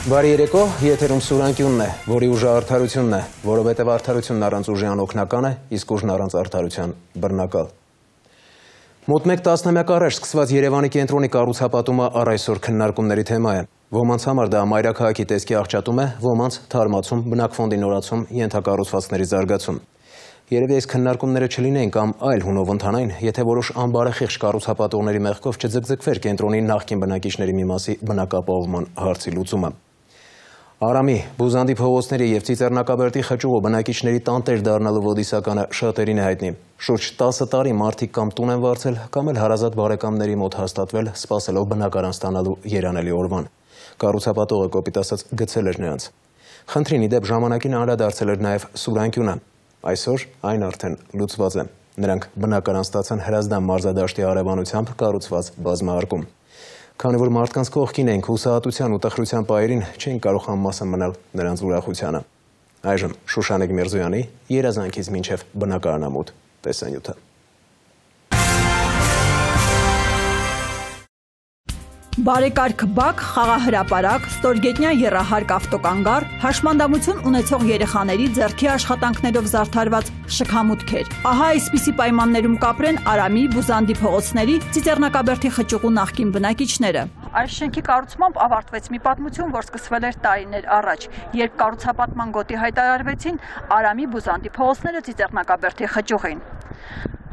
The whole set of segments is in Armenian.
Բարի երեկո, եթերում Սուրանկյունն է, որի ուժը արդարությունն է, որովհետև արդարությունն առանց ուժի անօգնական է, իսկ ուժն առանց արդարության բռնակալ։ Մոտ 1 տասնամյակ առաջ սկսված Երևանի կենտրոնի կառուցապատումը առ այսօր քննարկումների թեմա է։ Ոմանց համար դա մայրաքաղաքի տեսքի աղճատում է, ոմանց թարմացում, բնակֆոնդի նորացում, ենթակառուցվածքների զարգացում։ Երևի այս քննարկումները չլինեին կամ այլ հունով ընթանային, եթե որոշ անբարեխիղճ կառուցապատողների մեղքով չձգձգվեր կենտրոնի նախկին բնակիչների մի մասի բնակապահովման հարցի լուծումը։ Արամի, Բուզանդի փողոցների և Ծիծեռնակաբերդի խճուղու բնակիչների տանտեր դառնալու ոդիսականը շատերին է հայտնի։ Շուրջ 10 տարի մարդիկ կամ տուն են վարձել, կամ էլ հարազատ բարեկամների մոտ հաստատվել, սպասելով բնակարան ստանալու երանելի օրվան։ Կառուցապատողը կոպիտ ասած գցել էր նրանց։ Խնդրին ի դեպ ժամանակին անդրադարձել էր նաև Սուրանկյունը։ Այսօր այն արդեն լուծված է։ Նրանք բնակարան ստացան Հրազդան մարզադաշտի հարևանությամբ կառուցված բազմահարկում։ Քանի որ մարդկանց կողքին ենք հուսահատության ու տխրության պահերին, չենք կարող անմասն մնալ նրանց ուրախությանը։ Այժմ Շուշանիկ Միրզոյանի երազանքից մինչև բնակարանամուտ տեսանյութը։ Բարեկարգ բակ, խաղահրապարակ, ստորգետնյա եռահարկ ավտոկանգար, հաշմանդամություն ունեցող երեխաների ձեռքի աշխատանքներով զարդարված շքամուտքեր։ Ահա այսպիսի պայմաններում կապրեն Արամի, Բուզանդի փողոցների, Ծիծեռնակաբերդի խճուղու նախկին բնակիչները։ Այս շենքի կառուցմամբ ավարտվեց մի պատմություն, որ սկսվել էր տարիներ առաջ, երբ կառուցապատման գոտի հայտարարվեցին Արամի, Բուզանդի փողոցները Ծիծեռնակաբերդի խճուղին։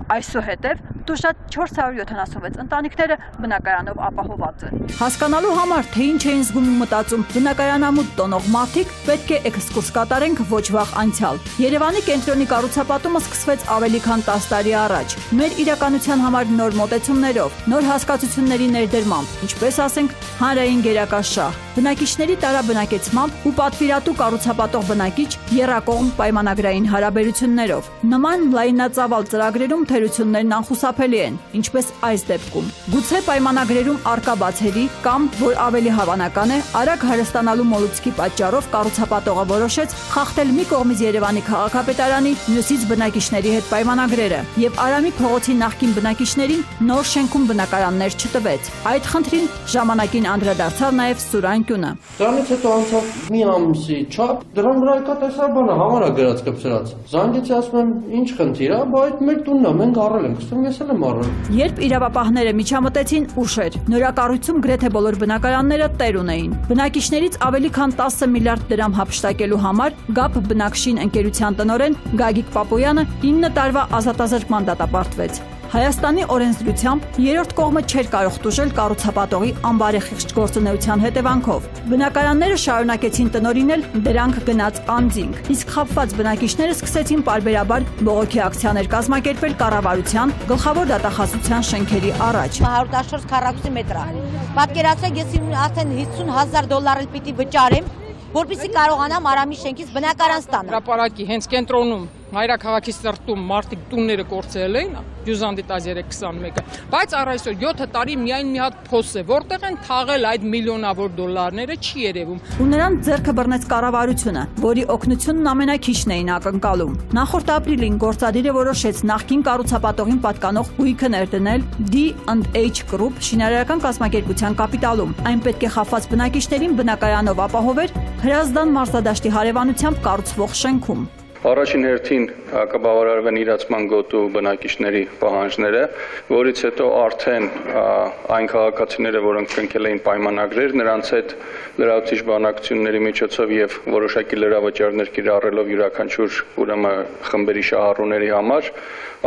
Այսուհետև տուժած 476 ընտանիքները բնակարանով ապահոված են։ Հասկանալու համար, թե ինչ էին զգում ու մտածում բնակարանամուտ տոնող մարդիկ, պետք է էքսկուրս կատարենք ոչ վաղ անցյալ։ Երևանի կենտրոնի կառուցապատումը սկսվեց ավելի քան 10 տարի առաջ, մեր իրականության համար նոր մոտեցումներով, նոր հասկացությունների ներդրմամբ, ինչպես ասենք, հանրային գերակաշահ, բնակիչների տարաբնակեցմամբ ու պատվիրատու կառուցապատող բնակիչ եռակողմ պայմանագրային հարաբերություններով։ Նման լայնածավալ ծրագրերում թերություններն անխուսափելի են, ինչպես այս դեպքում։ Գուցե պայմանագրերում առկա բացերի կամ, որ ավելի հավանական է, արագ հարստանալու մոլուցքի պատճառով կառուցապատողը որոշեց խախտել մի կողմից Երևանի քաղաքապետարանի, մյուսից բնակիչների հետ պայմանագրերը եւ Արամի փողոցի նախկին բնակիչներին նոր շենքում բնակարաններ չտվեց։ Այդ խնդրին ժամանակին անդրադարձավ նաեւ Սուրանկյունը։ Դրանից հետո անցավ մի ամսի չափ, դրան վրա եկա տեսա բանը համարա գրած կպցրած։ Զանգեցի ասում եմ, ինչ խնդիր է, բա այդ մեր տունն է, մենք առել ենք, ասում ես էլ եմ առել։ Երբ իրավապահները միջամտեցին, ուշ էր։ Նորակառույցում գրեթե բոլոր բնակարանները տեր ունեին։ Բնակիչներից ավելի քան 10 միլիարդ դրամ հափշտակելու համար ԳԱՊ բնակշին ընկերության տնօրեն Գագիկ Պապոյանը 9 տարվա ազատազրկման դատապարտվեց։ Հայաստանի օրենսդրությամբ երրորդ կողմը չէր կարող տուժել կառուցապատողի անբարեխիղճ գործունեության հետևանքով։ Բնակարանները շարունակեցին տնօրինել դրանք գնաց անձինք, իսկ խաբված բնակիչները սկսեցին պարբերաբար բողոքի ակցիաներ կազմակերպել կառավարության, գլխավոր դատախազության շենքերի առաջ։ 114 քառակուսի մետր է։ Պատկերացրեք, ես արդեն $50,000 պիտի վճարեմ, որպեսզի կարողանամ Արամի շենքից բնակարան ստանալ։ Հրապարակի հենց կենտրոնում մայրաքաղաքի սրտում մարդիկ տունները կորցրել էին, Բյուզանդի 13-21-ը, բայց առ այսօր 7 տարի միայն մի հատ փոս է, որտեղ են թաղել այդ միլիոնավոր դոլարները, չի երևում։ Ու նրան ձեռքը բռնեց կառավարությունը, որի օգնությունն ամենաքիչն էին ակնկալում։ Նախորդ ապրիլին գործադիրը որոշեց նախկին կառուցապատողին պատկանող գույքը ներդնել D&H Group շինարարական կազմակերպության կապիտալում։ Այն պետք է խաբված բնակիչներին բնակարանով ապահովեր Հրազդան մարզադաշտի հարևանությամբ կառուցվող շենքում։ Առաջին հերթին կբավարարվեն իրացման գոտու բնակիչների պահանջները, որից հետո արդեն այն քաղաքացիները, որոնք կնքել էին պայմանագրեր, նրանց հետ լրացուցիչ բանակցությունների միջոցով եւ որոշակի լրավճարներ կիրառելով յուրաքանչյուր ուրեմն խմբերի շահառուների համար,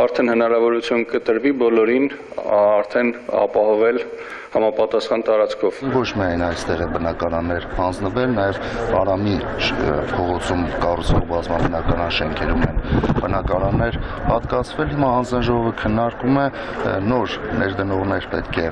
արդեն հնարավորություն կտրվի բոլորին արդեն ապահովել համապատասխան տարածքով։ Ոչ միայն այստեղ է բնակարաններ հանձնվել, նաև Արամի փողոցում կառուցվող բազմաբնակարան շենքերում են բնակարաններ հատկացվել։ Հիմա հանձնաժողովը քննարկում է նոր ներդնողներ պետք է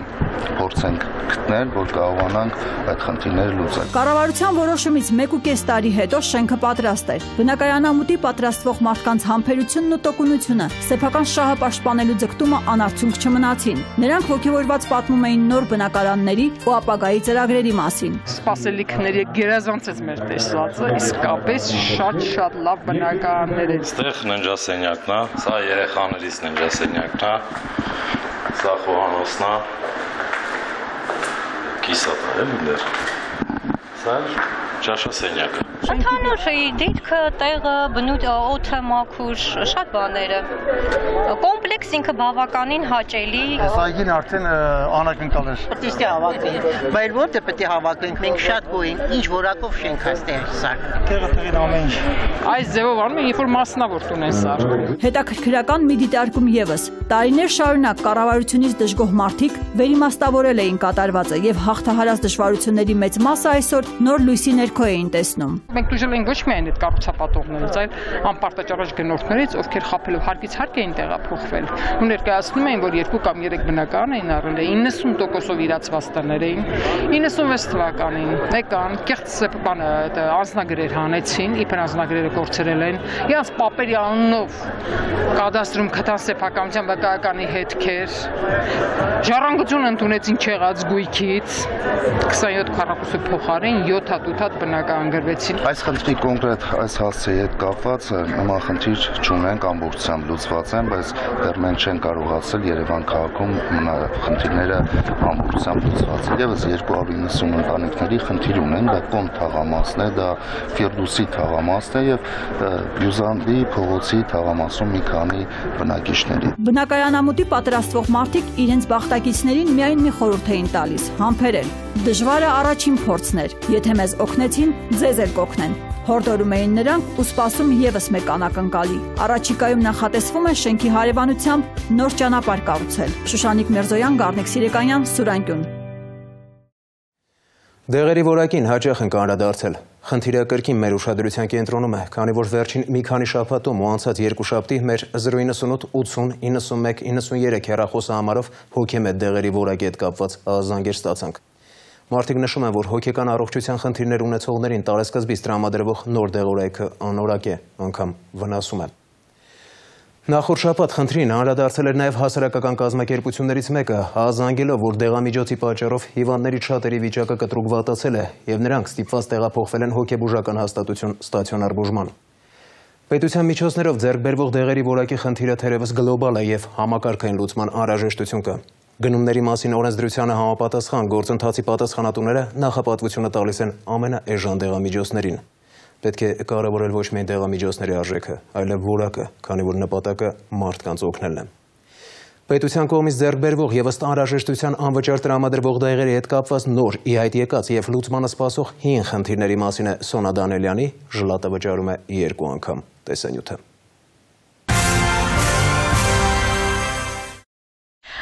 փորձենք գտնել, որ կարողանանք այդ խնդիրները լուծել։ Կառավարության որոշումից 1.5 տարի հետո շենքը պատրաստ էր։ Բնակարանամուտի պատրաստվող մարդկանց համբերությունն ու տոկունությունը, սեփական շահը պաշտպանելու ձգտումը անարդյունք չմնացին։ Նրանք ոգևորված պատմում էին նոր բնակարանների ու ապագայի ծրագրերի մասին։ Սպասելիքների գերազանցեց մեր տեսածը, իսկապես շատ լավ բնակարաններ են։ Այստեղ ննջասենյակն է, սա երեխաներից ննջասենյակն է, սա խոհանոցն է, կիսատ է, էլի դեր։ Սա ճաշասենյակը։ Ընդհանուր դիրքը, տեղը, օդը, մաքուր, շատ բաները։ Կոմպլեքս ինքը բավականին հաճելի։ Այգին արդեն անակնկալ էր։ Պետք է հավաքվենք։ Բայց որտե պետք է հավաքվենք, մենք շատ գոհ ենք, ինչ որակով շենք հաստեղ սարք։ Տեղը տեղին ամեն ինչ։ Այս ձևով անում են, երբ որ մասնավոր տուն են սարքում։ Հետաքրքրական մի դիտարկում եւս։ Տարիներ շարունակ կառավարությունից դժգոհ մարդիկ վերիմաստավորել էին կատարվածը եւ հաղթահարած դժվարությունների մեծ մասը այսօր նոր լույսի ներքո էին տեսնում։ Մենք դժել ենք ոչ միայն այդ կառուցապատողներից, այլ անպարտաճառած գնորդներից, ովքեր խաբելով հարկից հարկ էին տեղափոխվել։ Ու ներկայացնում էին, որ 2 կամ 3 բնակարան էին առել, 90%-ով իրացված տներ էին։ 96 թվականին եկան, կեղծ անձնագրեր հանեցին, իբր անձնագրերը կորցրել են, իրանց պապերի անունով կադաստրում գտան սեփականության վկայականի հետքեր, ժառանգություն ընդունեցին չեղած գույքից, 27 քառակուսի փոխարեն 7-8 բնակարան գրվեցին։ Այս խնդրի կոնկրետ այս հասցեի հետ կապված նման խնդիր չունենք, ամբողջությամբ լուծված են, բայց դեռ մենք չենք կարողացել Երևան քաղաքում խնդիրները ամբողջությամբ լուծված են։ Եվս 290 ընտանիքների խնդիր ունեն, դա Կոմ թաղամասն է, դա Ֆիրդուսի թաղամասն է եւ Բյուզանդի փողոցի թաղամասում մի քանի բնակիչների։ Բնակարանամուտի պատրաստվող մարդիկ իրենց բախտակիցներին միայն մի խորհուրդ էին տալիս՝ համբերել։ Դժվարը առաջին փորձն էր, եթե մեզ օգնեցին, ձեզ էլ կօգնեն։ Հորդորում էին նրանք ու սպասում եւս մեկ անակնկալի։ Առաջիկայում նախատեսվում է շենքի հարևանությամբ նոր ճանապարհ կառուցել։ Շուշանիկ Մերզոյան, Գառնիկ Սիրեկանյան, Սուրանկյուն։ Դեղերի որակին հաճախ ենք անդրադարձել։ Խնդիրը կրկին մեր ուշադրության կենտրոնում է, քանի որ վերջին մի քանի շաբաթում ու անցած 2 շաբթի մեր 098 80 91 93 հեռախոսահամարով հոգեմետ դեղերի որակի հետ կապված զանգեր ստացանք։ Մարդիկ նշում են, որ հոգեկան առողջության խնդիրներ ունեցողներին տարեսկզբից տրամադրվող նոր դեղորայքը անորակ է, անգամ վնասում է։ Նախորդ շաբաթ խնդրին անդրադարձել էր նաև հասարակական կազմակերպություններից մեկը, զանգելով, որ դեղամիջոցի պատճառով հիվանդներից շատերի վիճակը կտրուկ վատացել է եւ նրանք ստիպված տեղափոխվել են հոգեբուժական հաստատություն ստացիոնար բուժման։ Պետության միջոցներով ձեռք բերվող դեղերի որակի խնդիրը թերևս գլոբալ է եւ համակարգային լուծման անհրաժեշտություն կա։ Գնումների մասին օրենսդրությանը համապատասխան գործընթացի պատասխանատուները նախապատվությունը տալիս են ամենաէժան դեղամիջոցներին։ Պետք է կարևորել ոչ միայն դեղամիջոցների արժեքը, այլև որակը, քանի որ նպատակը մարդկանց օգնելն է։ Պետության կողմից ձեռք բերվող եւ ըստ անհրաժեշտության անվճար տրամադրվող դեղերի հետ կապված նոր ի հայտ եկած եւ լուծմանը սպասող հին խնդիրների մասին է Սոնա Դանելյանի, ժլատը վճարում է 2 անգամ տեսանյութը։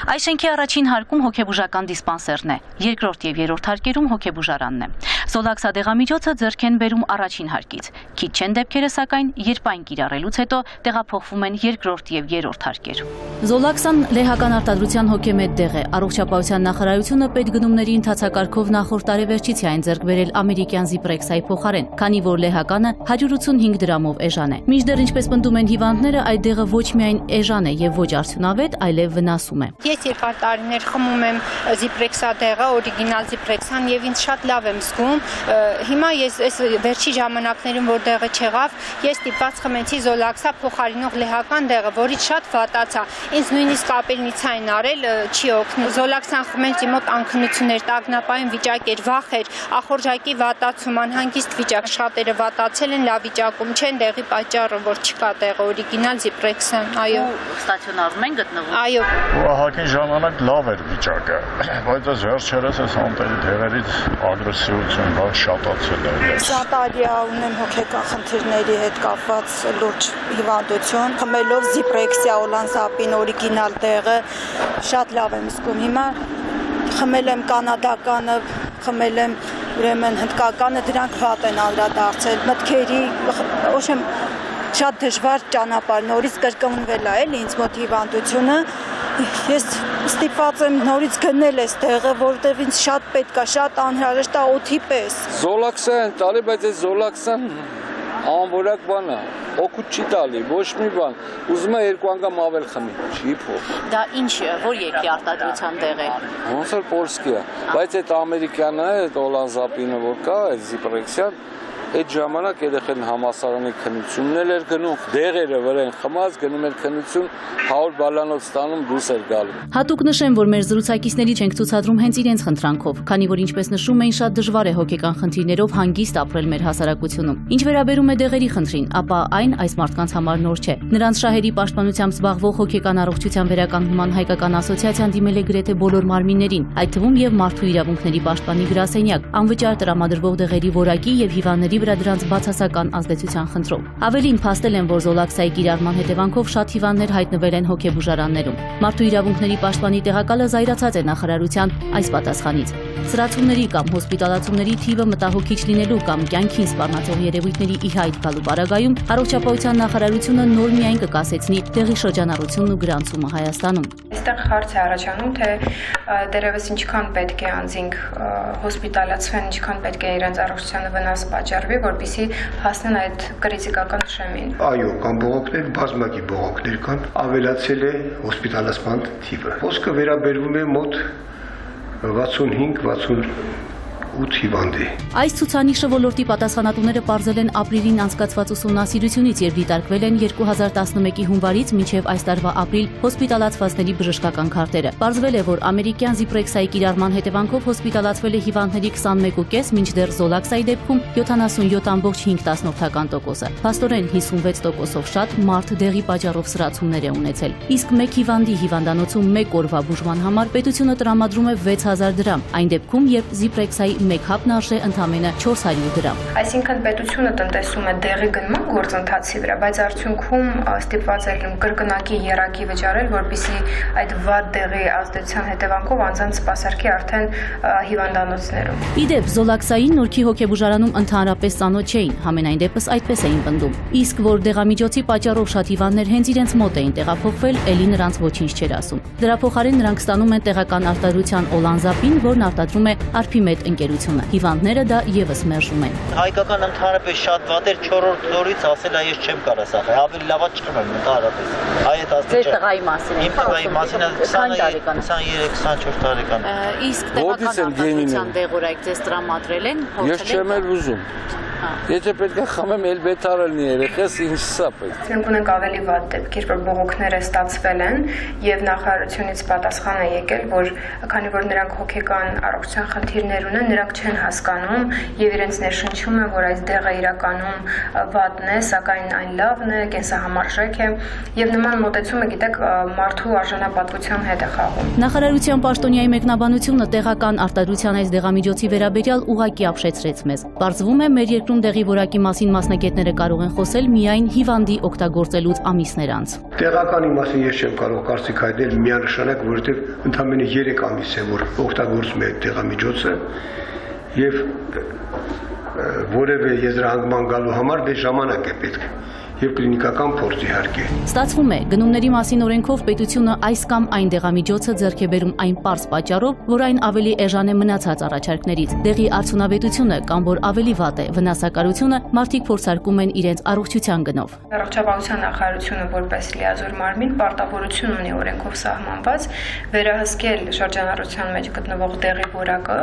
Այս շենքի առաջին հարկում հոգեբուժական դիսպանսերն է, երկրորդ եւ երրորդ հարկերում հոգեբուժարանն է։ Զոլաքսա դեղամիջոցը ձեռք են բերում առաջին հարկից։ Քիչ չեն դեպքերը, սակայն, երբ այն կիրառելուց հետո տեղափոխվում են երկրորդ եւ երրորդ հարկեր։ Զոլաքսան լեհական արտադրության հոգեմետ դեղ է։ Առողջապահության նախարարությունը պետգնումների ընթացակարգով նախորդ տարեվերջից է այն ձեռք բերել ամերիկյան Զիպրեքսայի փոխարեն, քանի որ լեհականը 185 դրամով էժան է։ Մինչդեռ, ինչպես պնդում են հիվանդները, այդ դեղը ոչ միայն էժան է եւ ոչ արդյունավետ, այլև վնասում է։ Ես երկար տարիներ խմում եմ Զիպրեքսա դեղը, օրիգինալ Զիպրեքսան եւ ինձ շատ լավ եմ զգում։ Հիմա ես այս վերջի ժամանակներում, որ դեղը չեղավ, ես ստիպված խմեցի Զոլաքսա փոխարինող լեհական դեղը, որից շատ վատացա։ Ինձ նույնիսկ ապելնիցա են արել, չի օգնում։ Զոլաքսան խմեց իմ մոտ անքնություններ, տագնապային վիճակ էր, վախ էր, ախորժակի վատացում, անհանգիստ վիճակ, շատերը վատացել են, լավ վիճակում չեն, դեղի պատճառը, որ չկա դեղը, օրիգինալ Զիպրեքսան, այո։ Ստացիոնարում են գտնվում։ Այո։ Հակին ժամանակ լավ էր վիճակը, բայց այս վերջերս այս անտերի դեղերից ագրեսիվություն շատացել է։ Սատարիա ունեմ հոգեկան խնդիրների հետ կապված լուրջ հիվանդություն, խմելով Զիպրեքսիա օլանզապին օրիգինալ դեղը շատ լավ եմ զգում։ Հիմա խմել եմ կանադականը, խմել եմ ուրեմն հնդկականը, դրանք վատ են անդրադարձել։ Մտքերի, ոչմ շատ դժվար ճանապարհ, նորից կրկնվել է էլի ինձ մոտ հիվանդությունը։ Ես ստիպված եմ նորից գնել այս տեղը, որտեղ ինձ շատ պետք է, շատ անհրաժեշտ է օդի պես։ Զոլաքսա են տալի, բայց այս Զոլաքսան անորակ բան է, օգուտ չի տալի, ոչ մի բան։ Ուզում է 2 անգամ ավել խմի, չի փոխ։ Դա ինչ է, որ երկրի արտադրության դեղ է։ Ոնց որ պոլսկի է, բայց այդ ամերիկյանը, այդ օլանզապինը որ կա, այդ Զիպրեքսիան, Այդ ժամանակ երեխեն համասարանի քննություններ էր գնում, դեղերը վրան խմած գնում էր քննություն 100 բալանոց ստանում դուրս էր գալու։ Հատուկ նշեմ, որ մեր զրուցակիցների չենք ցուցադրում հենց իրենց խնդրանքով, քանի որ ինչպես նշում էին, շատ դժվար է հոգեկան խնդիրներով հանգիստ ապրել մեր հասարակությունում։ Ինչ վերաբերում է դեղերի խնդրին, ապա այն այս մարդկանց համար նոր չէ։ Նրանց շահերի պաշտպանությամբ զբաղվող հոգեկան առողջության վերականգնման հայկական ասոցիացիան դիմել է գրեթե բոլոր մարմիններին, այդ թվում եւ մարդու իրավունքների պաշտպանի գրասենյակ, անվճար տրամադրվող դեղերի որակի եւ հիվանդների վրա դրանց բացասական ազդեցության խնդրով։ Ավելին փաստել են, որ Զոլաքսայի կիրառման հետևանքով շատ հիվանդներ հայտնվել են հոգեբուժարաններում։ Մարդու իրավունքների պաշտպանի տեղակալը զայրացած է նախարարության այս պատասխանից։ Սրացումների կամ հոսպիտալացումների թիվը մտահոգիչ լինելու կամ կյանքին սպառնացող երևույթների ի հայտ գալու պարագայում առողջապահության նախարարությունը նոր միայն կկասեցնի դեղի շրջանառությունն ու գրանցումը Հայաստանում։ Այստեղ հարց է առաջանում, թե դերևս ինչքան պետք է անձինք հոսպիտալացվեն, ինչքան պետք է իրենց առողջությանը վնաս պատճառվի, որպեսզի հասնեն այդ կրիտիկական շեմին։ Այո, կան բողոքներ, բազմակի բողոքներ կան, ավելացել է հոսպիտալացման թիվը։ Խոսքը վերաբերվում է մոտ 65-68 հիվանդ է։ Այս ցուցանիշը ոլորտի պատասխանատուները պարզել են ապրիլին անցկացված ուսումնասիրությունից եւ դիտարկվել են 2011-ի հունվարից մինչեւ այս տարվա ապրիլ հոսպիտալացվածների բժշկական քարտերը։ Պարզվել է, որ ամերիկյան Զիպրեքսայի կիրառման հետևանքով հոսպիտալացվել է հիվանդների 21.5, մինչդեռ Զոլաքսայի դեպքում 77.5%։ Փաստորեն 56%-ով շատ մարդ դեղի պատճառով սրացումներ է ունեցել։ Իսկ մեկ հիվանդի հիվանդանոցում մեկ օրվա բուժման համար պետությունը տրամադրում է 6000 դրամ, այն դեպքում, երբ Զիպրեքսայի մեկ հապն արժե ընդամենը 400 դրամ։ Այսինքն պետությունը տնտեսում է դեղի գնման գործընթացի վրա, բայց արդյունքում ստիպված է լինում կրկնակի եռակի վճարել, որպեսզի այդ վատ դեղի ազդեցության հետևանքով անձանց սպասարկի արդեն հիվանդանոցներում։ Իդեպ Զոլաքսային Նորքի հոգեբուժարանում ընդհանրապես ծանոթ չէին, համենայն դեպս այդպես էին պնդում։ Իսկ որ դեղամիջոցի պատճառով շատ հիվանդներ հենց իրենց մոտ էին տեղափոխվել, էլի նրանց ոչինչ չէր ասում։ Դրա փոխարեն նրանք ստանում են տեղական արտադրության Օլանզապին, որն արտադրում է Արփիմեդ ընկերությունը։ Հիվանդները դա եւս մերժում են։ Հայկական ընդհանրապես շատ վատեր 4-րդ օրից ասել է ես չեմ կարող սախել, ավելի լավա չեմ ընդհանրապես։ Այդ աստիճան։ Ձեր տղայի մասին։ Իմ տղայի մասին 23-24 տարեկան։ Իսկ տեղական արտադրության դեղորայք ձեզ տրամադրել են, ես չեմ էլ ուզում։ Եթե պետք է խմեմ, էլ բետարել լինի երեխես, ինչ սա պետք։ Մենք ունենք ավելի վատ դեպքեր, որ բողոքները ստացվել են եւ նախարարությունից պատասխան է եկել, որ քանի որ նրանք հոգեկան առողջության խնդիրներ ունեն, նրանք չեն հասկանում եւ իրենց ներշնչում է, որ այս դեղը իրականում վատն է, սակայն այն լավն է, կենսահամարժեք է եւ նման մոտեցումը, գիտեք, մարդու արժանապատվության հետ է խաղում։ Նախարարության պաշտոնյայի մեկնաբանությունը տեղական արտադրության այս դեղամիջոցի վերաբերյալ ուղղակի ապշեցրեց մեզ։ Պարզվում է, մեր երկրում դեղի որակի մասին մասնագետները կարող են խոսել միայն հիվանդի օգտագործելուց ամիսներ անց։ Տեղականի մասին ես չեմ կարող կարծիք հայտնել միանշանակ, որովհետև ընդամենը 3 ամիս է, որ օգտագործում է դեղամիջոցը եւ որևէ եզրահանգման գալու համար դե ժամանակ է պետք եւ կլինիկական փորձ իհարկե։ Ստացվում է, գնումների մասին օրենքով պետությունը այս կամ այն դեղամիջոցը ձեռք է բերում այն պարզ պատճառով, որ այն ավելի էժան է մնացած առաջարկներից։ Դեղի արդյունավետությունը կամ որ ավելի վատ է վնասակարությունը մարդիկ փորձարկում են իրենց առողջության գնով։ Առողջապահության նախարարությունը որպես լիազոր մարմին պարտավորություն ունի օրենքով սահմանված վերահսկել շրջանառության մեջ գտնվող դեղի որակը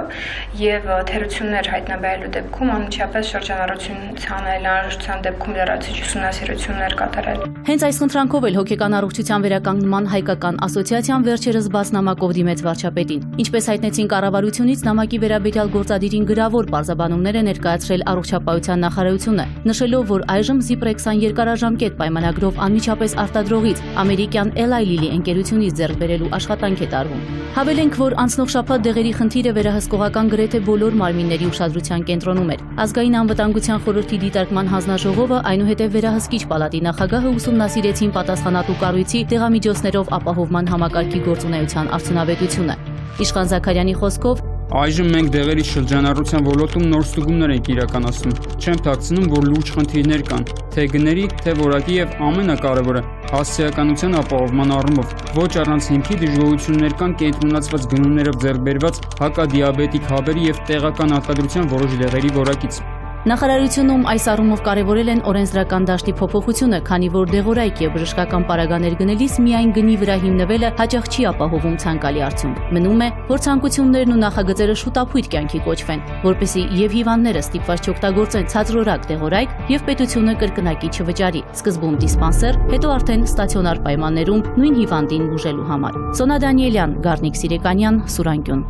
եւ թերություններ հայտնաբերելու դեպքում անմիջապես շրջանառության լարժության դեպքում լրացիչ ուսումնասիրություններ կատարել։ Հենց այս խնդրանքով էլ հոգեկան առողջության վերականգնման հայկական ասոցիացիան վերջերս բաց նամակով դիմեց վարչապետին։ Ինչպես հայտնեցին կառավարությունից, նամակի վերաբերյալ գործադիրին գրավոր պարզաբանումներ է ներկայացրել առողջապահության նախարարությունը, նշելով, որ այժմ Զիպրեքսան երկարաժամկետ պայմանագրով անմիջապես արտադրողից ամերիկյան Eli Lilly ընկերությունից ձեռք բերելու աշխատանք է տարվում։ Հավելենք, որ անցնող շաբաթ դեղերի խնդիրը վերահսկողական գրեթե բոլոր մարմինների ուշադրության կենտրոնում էր։ Ազգային անվտանգության խորհրդի դիտարկման հանձնաժողովը այնուհետև վերահսկիչ պալատի նախագահը ուսումնասիրեցին պատասխանատու կառույցի դեղամիջոցներով ապահովման համակարգի գործունեության արդյունավետությունը։ Իշխան Զաքարյանի խոսքով Այժմ մենք դեղերի շրջանառության ոլորտում նոր ստուգումներ ենք իրականացնում։ Չեմ թաքցնում, որ լուրջ խնդիրներ կան, թե գների, թե որակի եւ ամենակարևորը հասարակականության ապահովման առումով։ Ոչ առանց հիմքի դժգոհություններ կան կենտրոնացված գնումներով ձեռք բերված հակադիաբետիկ հաբերի եւ տեղական արտադրության որոշ դեղերի որակից։ Նախարարությունում այս առումով կարևորել են օրենսդրական դաշտի փոփոխությունը, քանի որ դեղորայք եւ բժշկական պարագաներ գնելիս միայն գնի վրա հիմնվելը հաճախ չի ապահովում ցանկալի արդյունք։ Մնում է, որ ցանկություններն ու նախագծերը շուտապույտ կյանքի կոչվեն, որպեսզի եւ հիվանդները ստիպված չօգտագործեն ցածրորակ դեղորայք եւ պետությունը կրկնակի չվճարի։ Սկզբում դիսպանսեր, հետո արդեն ստացիոնար պայմաններում նույն հիվանդին բուժելու համար։ Սոնա Դանիելյան, Գառնիկ Սիրեկանյան, Սուրանկյուն։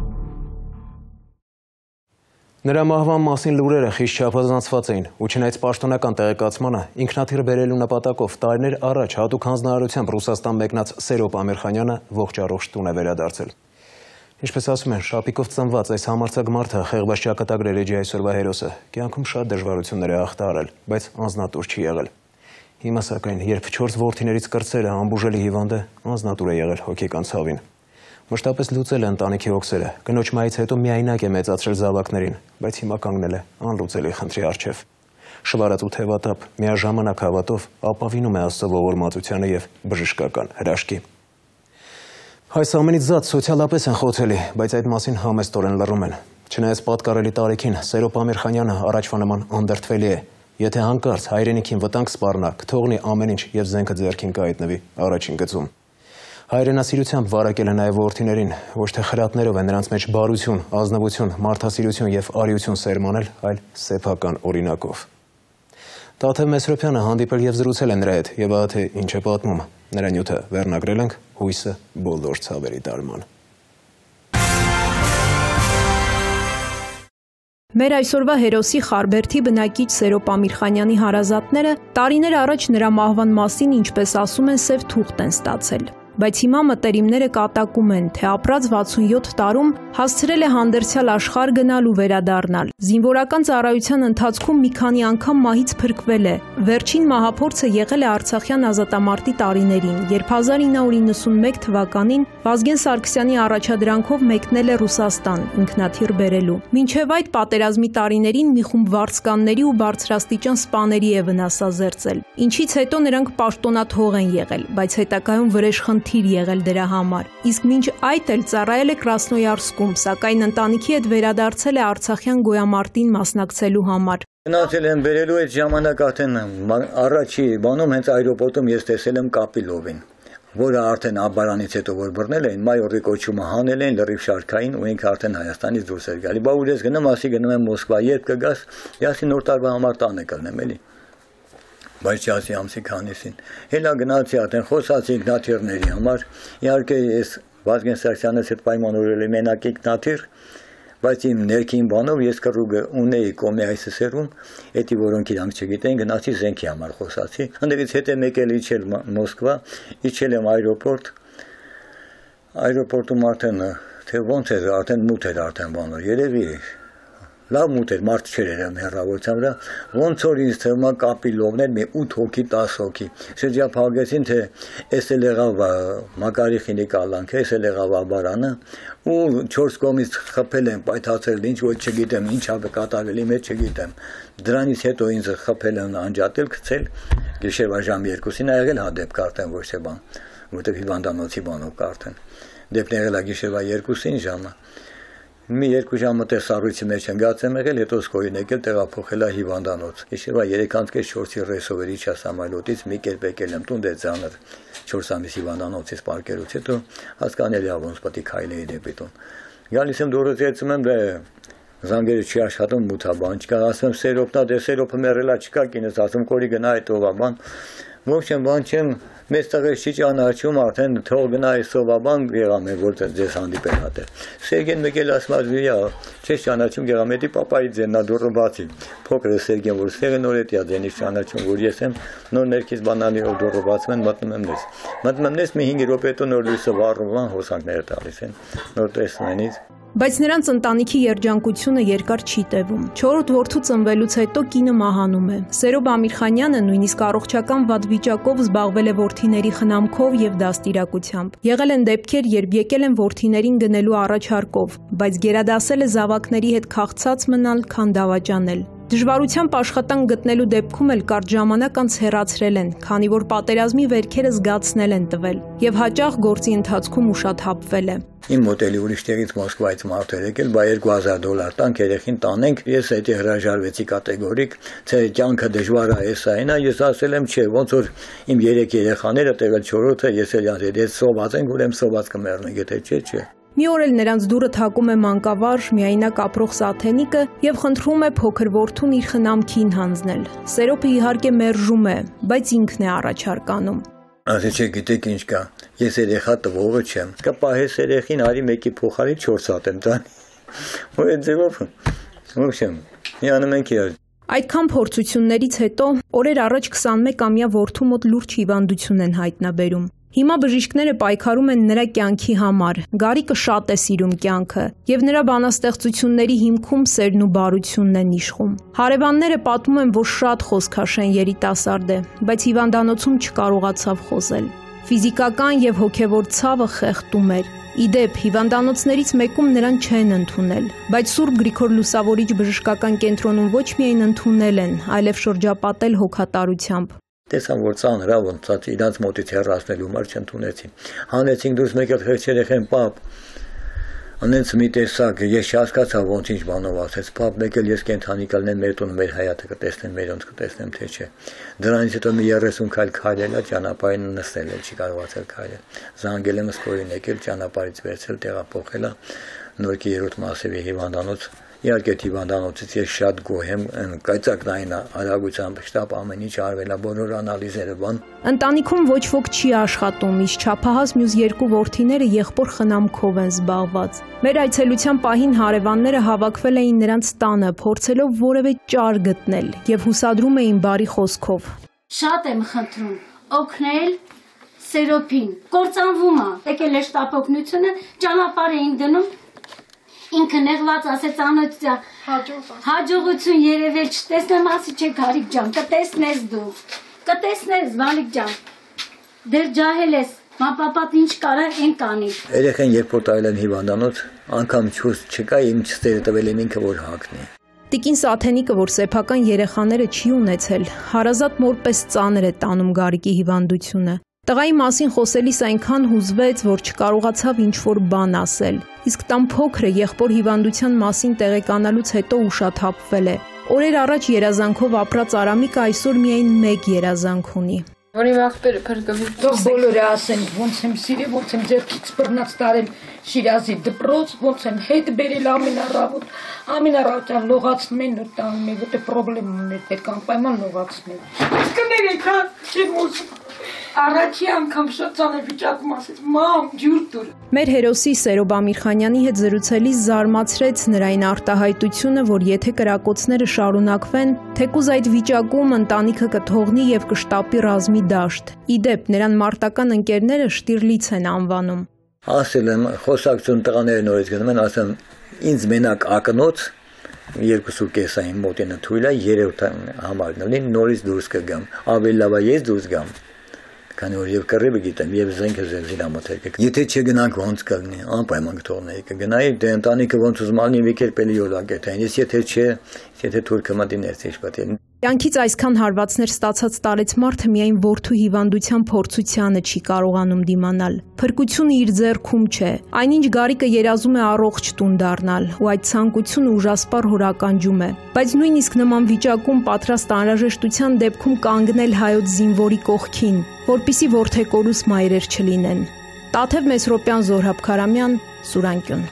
Նրա մահվան մասին լուրերը խիստ չափազանցված էին, ու չնայած պաշտոնական տեղեկացմանը ինքնաթիռ բերելու նպատակով տարիներ առաջ հատուկ հանձնարարությամբ Ռուսաստան մեկնած Սերոբ Ամիրխանյանը ողջ առողջ տուն է վերադարձել։ Ինչպես ասում են, շապիկով ծնված այս համարձակ մարդը խեղված ճակատագրեր էջի այսօրվա հերոսը, կյանքում շատ դժվարություններ է հաղթահարել, բայց անձնատուր չի եղել։ Հիմա սակայն, երբ 4 որդիներից կրտսերը անբուժելի հիվանդ է, անձնատուր է եղել հոգեկան ցավին։ Մշտապես լուծել է ընտանիքի հոգսերը, կնոջ մահից հետո միայնակ է մեծացրել զավակներին, բայց հիմա կանգնել է անլուծելի խնդրի առջև։ Շվարած ու թևատապ, միաժամանակ հավատով ապավինում է Աստծո ողորմածությանը եւ բժշկական հրաշքի։ Այս ամենից զատ սոցիալապես են խոցելի, բայց այդ մասին համեստորեն լռում են։ Չնայած պատկառելի տարիքին, Սերոբ Ամիրխանյանը առաջվա նման անդրդվելի է։ Եթե հանկարծ հայրենիքին վտանգ սպառնա, կթողնի ամեն ինչ եւ զենքը ձեռքին կհայտնվի առաջին գծում։ Հայրենասիրությամբ վարակել է նաև որդիներին, ոչ թե խրատներով է նրանց մեջ բարություն, ազնվություն, մարդասիրություն եւ արիություն սերմանել, այլ սեփական օրինակով։ Տաթև Մեսրոպյանը հանդիպել եւ զրուցել է նրա հետ, եւ ահա թե ինչ է պատմում։ Նրա նյութը վերնագրել ենք հույսը բոլոր ցավերի դարման։ Մեր այսօրվա հերոսի Խարբերդի բնակիչ Սերոբ Ամիրխանյանի հարազատները տարիներ առաջ նրա մահվան մասին, ինչպես ասում են, սև թուղթ են ստացել։ Բայց հիմա մտերիմները կատակում են, թե ապրած 67 տարում հասցրել է հանդերձյալ աշխարհ գնալ ու վերադառնալ։ Զինվորական ծառայության ընթացքում մի քանի անգամ մահից փրկվել է։ Վերջին մահափորձը եղել է Արցախյան ազատամարտի տարիներին, երբ 1991 թվականին Վազգեն Սարգսյանի առաջադրանքով մեկնել է Ռուսաստան ինքնաթիռ բերելու։ Մինչև այդ պատերազմի տարիներին մի խումբ վարձկանների ու բարձրաստիճան սպաների է վնասազերծել, ինչից հետո նրանք պաշտոնաթող են եղել, բայց հետագայում վրեժ խնդիր եղել դրա համար։ Իսկ մինչ այդ էլ ծառայել է Կրասնոյարսկում, սակայն ընտանիքի հետ վերադարձել է Արցախյան գոյամարտին մասնակցելու համար։ Գնացել եմ բերելու այդ ժամանակ արդեն առաջի բանում հենց այրոպորտում ես տեսել եմ Կապիլովին, որը արդեն Աբարանից հետո որ բռնել էին, մայորի կոչումը հանել էին լրիվ շարքային ու ինքը արդեն Հայաստանից դուրս էր գալի։ Բա ուր ես գնում, ասի գնում եմ Մոսկվա, երբ կգաս, ասի նոր տարվա համար տանը կլնեմ էլի։ Բայց չասի ամսի քանիսին։ Հելա գնացի արդեն խոսացի ինքնաթիռների համար։ Իհարկե ես Վազգեն Սարգսյանից հետ պայմանավորել եմ մենակ ինքնաթիռ, բայց իմ ներքին բանով ես կռուգը ունեի կոմիայսսերում, էդի որոնք իրանք չգիտեն, գնացի զենքի համար խոսացի։ Հնդերից հետ եմ եկել իջել Մոսկվա, իջել եմ այրոպորտ։ Այրոպորտում արդեն թե ոնց էր, արդեն մութ էր արդեն բանոր, երևի լավ մութ էր, մարդ չէր երեմ հեռավորության վրա, ոնց որ ինձ թվում է Կապիլովներ մի 8 հոգի, 10 հոգի։ Շրջափակեցին, թե էս էլ եղավ Մակարի խինիկալանքը, էս էլ եղավ Աբարանը, ու 4 կողմից խփել են, պայթացել, ինչ որ չգիտեմ, ինչ ա կատարվելի մեջ չգիտեմ։ Դրանից հետո ինձ խփել են անջատել, գցել, գիշերվա ժամը 2-ին ա եղել հանդեպք արդեն ոչ թե բան, որտեղ հիվանդանոցի բանով կարդեն։ Դեպքն եղել է գիշերվա 2-ին ժամը։ Մի 2 ժամը տեսառույցի մեջ եմ գած եմ եղել, հետո սկոյին եկել տեղափոխել է հիվանդանոց։ Գիշերվա 3:4-ի ռեսով իջա Սամայլոտից մի կերպ եկել եմ տուն, դե ծանր 4 ամիս հիվանդանոցից պարկերուց հետո հասկանելի է ոնց պետք է քայլեի դեպի տուն։ Գալիս եմ դուրս եկցում եմ, դե զանգերը չի աշխատում, մութա բան չկա, ասում եմ Սերոբնա, դե Սերոբը մեռելա չկա, կինս ասում կորի գնա այդ ովա բան։ Ոչ եմ բան չեմ, մեծ տղեր չի ճանաչում, արդեն թող գնա այս ովա բան եղամ է, որ ձեզ հանդիպել հատել։ Սերգեն մեկել ասում ազվիա, չես ճանաչում Գեղամետի պապայի ձեննա դուրը բացի։ Փոքր է Սերգեն, որ Սերը նոր է տիա ձենից ճանաչում, որ ես եմ նոր ներքից բանալի որ դուրը բացում են, մտնում եմ ներս։ Մտնում եմ ներս մի 5 րոպե հետո նոր լույսը վառում են, հոսանքները տալիս են, նոր տեսնում են ինձ։ Բայց նրանց ընտանիքի երջանկությունը երկար չի տևում։ 4-րդ որդու ծնվելուց հետո կինը մահանում է։ Սերոբ Ամիրխանյանը նույնիսկ առողջական վատ վիճակով զբաղվել է որդիների խնամքով եւ դաստիարակությամբ։ Եղել են դեպքեր, երբ եկել են որդիներին գնելու առաջարկով, բայց գերադասել է զավակների հետ քաղցած մնալ, քան դավաճանել։ Դժվարությամբ աշխատանք գտնելու դեպքում էլ կարճ ժամանակ անց հեռացրել են, քանի որ պատերազմի վերքերը զգացնել են տվել եւ հաճախ գործի ընթացքում ուշաթափվել է։ Իմ մոտ էլի ուրիշ տեղից Մոսկվայից մարդ էր եկել, բայ $2000 տանք երեխին տանենք, ես այդ հրաժարվեցի կատեգորիկ, թե կյանքը դժվար է, էս այնա, ես ասել եմ, չէ, ոնց որ իմ 3 երեխաները տեղել 4-ը, ես էլ ես սոված ենք, ուրեմն սոված կմեռնենք, եթե չէ։ Մի օր էլ նրանց դուռը թակում է մանկավարժ, միայնակ ապրող Սաթենիկը եւ խնդրում է փոքր որդուն իր խնամքին հանձնել։ Սերոպը իհարկե մերժում է, բայց ինքն է առաջարկանում։ Ասի չէ, գիտեք ինչ կա, ես երեխա տվողը չեմ, կպահես երեխին արի մեկի փոխարի 4 հատ եմ տանի։ Ու այդ ձևով ոչեմ, միանում ենք իրար։ Այդքան փորձություններից հետո օրեր առաջ 21-ամյա որդու մոտ լուրջ հիվանդություն են հայտնաբերում։ Հիմա բժիշկները պայքարում են նրա կյանքի համար, Գարիկը շատ է սիրում կյանքը, եւ նրա բանաստեղծությունների հիմքում սերն ու բարությունն են իշխում։ Հարևանները պատմում են, որ շատ խոսքաշեն երիտասարդ է, բայց հիվանդանոցում չկարողացավ խոսել։ Ֆիզիկական եւ հոգեվոր ցավը խեղդում էր։ Իդեպ, հիվանդանոցներից մեկում նրան չեն ընդունել, բայց Սուրբ Գրիգոր Լուսավորիչ բժշկական կենտրոնում ոչ միայն ընդունել են, այլև շրջապատել հոգատարությամբ։ Տեսան, որ ծանր է, ոնց իրանց մոտից հեռացնելու համար չընդունեցին։ Հանեցինք դուրս մեկ էլ խեղճ երեխեն պապ։ Անենց մի տեսակ, ես չհասկացա ոնց ինչ բանով ասեց պապ, մեկ էլ ես կենթանի կլնեմ մեր տուն, մեր հայաթը կտեսնեմ, մերոնց կտեսնեմ, թե չէ։ Դրանից հետո մի 30 քայլ քայլել է, ճանապարհին նստել է, չի կարողացել քայլել։ Զանգել եմ սկորին եկել, ճանապարհից վերցել, տեղափոխել է Նորքի 3-րդ մասի հիվանդանոց։ Իհարկե հիվանդանոցից ես շատ գոհ եմ, կայծակնային արագությամբ շտապ ամեն ինչ արվել է, բոլոր անալիզերը բան։ Ընտանիքում ոչ ոք չի աշխատում, իսկ չափահաս մյուս 2 որդիները եղբոր խնամքով են զբաղված։ Մեր այցելության պահին հարևանները հավաքվել էին նրանց տանը, փորձելով որևէ ճար գտնել եւ հուսադրում էին բարի խոսքով։ Շատ եմ խնդրում օգնել Սերոպին, կործանվում է, եկել է շտապօգնությունը, ճանապարհ էին դնում ինքը նեղված ասեց անոթյա հաջողություն երևել չտեսնեմ ասի չէ Գարիկ ջան կտեսնես դու կտեսնես Վալիկ ջան դեր ջահել ես մապապատ ինչ կարա են կանի երեխեն երբ որ տայել են հիվանդանոց անգամ չուս չկա իմ չստերը տվել եմ ինքը որ հագնի Տիկին Սաթենիկը, որ սեփական երեխաները չի ունեցել, հարազատ մորպես ծանր է տանում Գարիկի հիվանդությունը։ Տղայի մասին խոսելիս այնքան հուզվեց, որ չկարողացավ ինչ-որ բան ասել։ Իսկ տան փոքրը եղբոր հիվանդության մասին տեղեկանալուց հետո ուշաթափվել է։ Օրեր առաջ երազանքով ապրած Արամիկը այսօր միայն մեկ երազանք ունի։ Որ իմ աղբերը փրկվի։ Թող բոլորը ասեն, ոնց եմ սիրել, ոնց եմ ձեռքից բռնած տարել Շիրազի դպրոց, ոնց եմ հետ բերել ամեն առավոտյան լողացնում են ու տանում են, որտե պրոբլեմ ուներ, պետք է անպայման լողացնել։ Իսկ կներեք, հա, չեմ ուզում։ Առաջի անգամ շատ ծանր վիճակում ասեց, մամ, ջուր տուր։ Մեր հերոսի Սերոբ Ամիրխանյանի հետ զրուցելիս զարմացրեց նրան արտահայտությունը, որ եթե կրակոցները շարունակվեն, թեկուզ այդ վիճակում ընտանիքը կթողնի եւ կշտապի ռազմի դաշտ։ Իդեպ նրան մարտական ընկերները Շտիրլից են անվանում։ Ասել եմ, խոսակցություն տղաները նորից գնում են, ասեմ, ինձ մենակ ակնոց 2.5 մոտենը թույլ է 3 համարն ունի նորից դուրս կգամ։ Ավելի լավ է ես դուրս գամ։ Քանի որ եւ կռիվը գիտեմ եւ զենքը զինամթերք։ Եթե չգնանք ոնց կլինի, անպայման կթողնեի կգնայի, դե ընտանիքը ոնց ուզում ալնի վիկերպելի յոլակետային, եթե չէ, եթե թուրքը մտի ներսից պատել։ Կյանքից այսքան հարվածներ ստացած տարեց մարդը միայն որդու հիվանդության փորձությանը չի կարողանում դիմանալ։ Փրկությունը իր ձեռքում չէ։ Այնինչ Գարիկը երազում է առողջ տուն դառնալ, ու այդ ցանկությունը ուժասպառ հորականջում է։ Բայց նույնիսկ նման վիճակում պատրաստ անհրաժեշտության դեպքում կանգնել հայոց զինվորի կողքին, որպիսի որդեկորուս մայրեր չլինեն։ Տաթև Մեսրոպյան, Զորհաբ Քարամյան, Սուրանկյուն։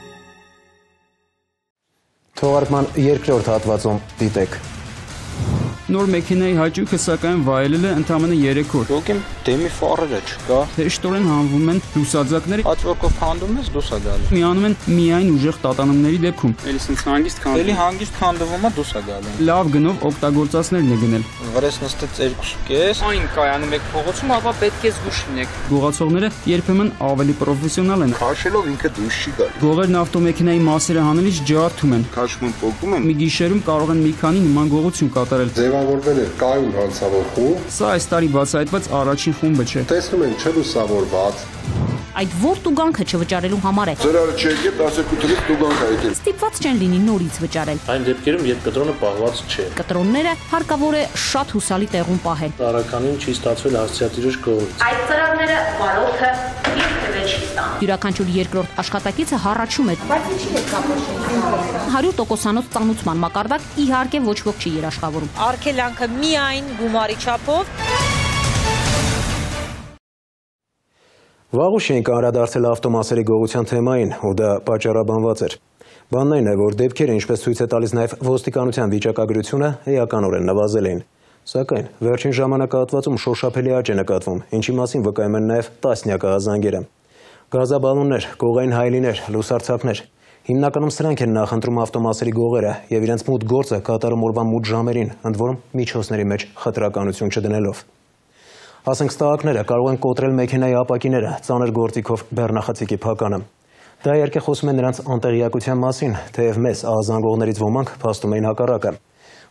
Թողարկման երկրորդ հատվածում դիտեք։ Նոր մեքենայի հաճույքը սակայն վայելել է ընդամենը 3 օր։ Ոգին դեմի ֆարերը չկա։ Հեշտորեն հանվում են լուսաձակները։ Աճվորկով քանդում ես դուրս է գալու։ Միանում են միայն ուժեղ տատանումների դեպքում։ Էլի սենց հանգիստ քանդում։ Էլի հանգիստ քանդվում է դուրս է գալու։ Լավ գնով օգտագործածներն է գնել։ Վրես նստեց 2.5։ Այն կայանում եք փողոցում, ապա պետք է զգուշ լինեք։ Գողացողները երբեմն ավելի պրոֆեսիոնալ են։ Քաշելով ինքը դուրս չի գալու։ Գողերն ավտոմեքենայի մասերը հանելիս ջարդում են։ Քաշվում պոկում են։ Մի գիշերում կարող են մի քանի նման գողություն կատարել։ Ձևավորվել է կայուն հանցավոր խումբ։ Սա այս տարի բացահայտված առաջին խումբը չէ։ Տեսնում են չէ լուսավորված։ այդ որ տուգանքը չվճարելու համար է։ Ծրարը չեկել 12 թվականից տուգանք ա եկել։ Ստիպված չեն լինի նորից վճարել։ Այն դեպքերում, երբ կտրոնը պահված չէ։ Կտրոնները հարկավոր է շատ հուսալի տեղում պահել։ Տարականին չի ստացվել հասցեատիրոջ կողմից։ Այդ ծրագրերը վարորդը ինքնուրույն չի ստանում։ Յուրաքանչյուր երկրորդ աշխատակիցը հառաչում է։ Բայց ինչի է կապը։ 100%-անոց ծանուցման մակարդակ իհարկե ոչ ոք չի երաշխավորում։ Արգելանքը միայն գումարի չափով։ Վաղուց ենք անդրադարձել ավտոմասերի գողության թեմային, ու դա պատճառաբանված էր։ Բանն այն է, որ դեպքերը, ինչպես ցույց է տալիս նաև ոստիկանության վիճակագրությունը, էականորեն նվազել էին։ Սակայն վերջին ժամանակահատվածում շոշափելի աճ է նկատվում, ինչի մասին վկայում են նաև տասնյակ ահազանգերը։ Գազաբալոններ, կողային հայելիներ, լուսարձակներ։ Հիմնականում սրանք են նախընտրում ավտոմասերի գողերը եւ իրենց մուտ գործը կատարում օրվա մութ ժամերին, ընդ որում միջոցների մեջ խտրականություն չդնելով։ Ասենք ստահակները կարող են կոտրել մեքենայի ապակիները, ծանր գործիքով բեռնախցիկի փականը։ Դա իհարկե խոսում է նրանց անտեղյակության մասին, թեև մեզ ահազանգողներից ոմանք փաստում էին հակառակը։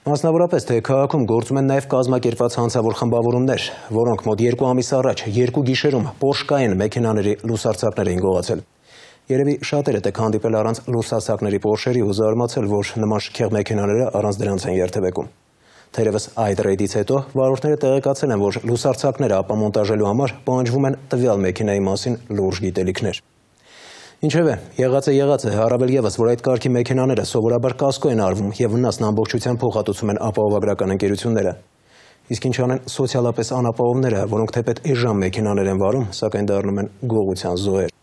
Մասնավորապես, թե քաղաքում գործում են նաև կազմակերպված հանցավոր խմբավորումներ, որոնք մոտ 2 ամիս առաջ 2 գիշերում Porsche-կային մեքենաների լուսարձակներ էին գողացել։ Երևի շատերը եք հանդիպել առանց լուսարձակների Porsche-երի ու զարմացել, որ նման շքեղ մեքենաները առանց դրանց են երթևեկում։ Թերևս այդ ռեյդից հետո վարորդները տեղեկացել են, որ լուսարձակները ապամոնտաժելու համար պահանջվում են տվյալ մեքենայի մասին լուրջ գիտելիքներ։ Ինչևէ, եղած է, առավել ևս, որ այդ կարգի մեքենաները սովորաբար կասկո են արվում եւ վնասն ամբողջությամբ փոխհատուցում են ապահովագրական ընկերությունները։ Իսկ ինչ անեն սոցիալապես անապահովները, որոնք թեպետ էժան մեքենաներ են վարում, սակայն դառնում են գողության զոհեր։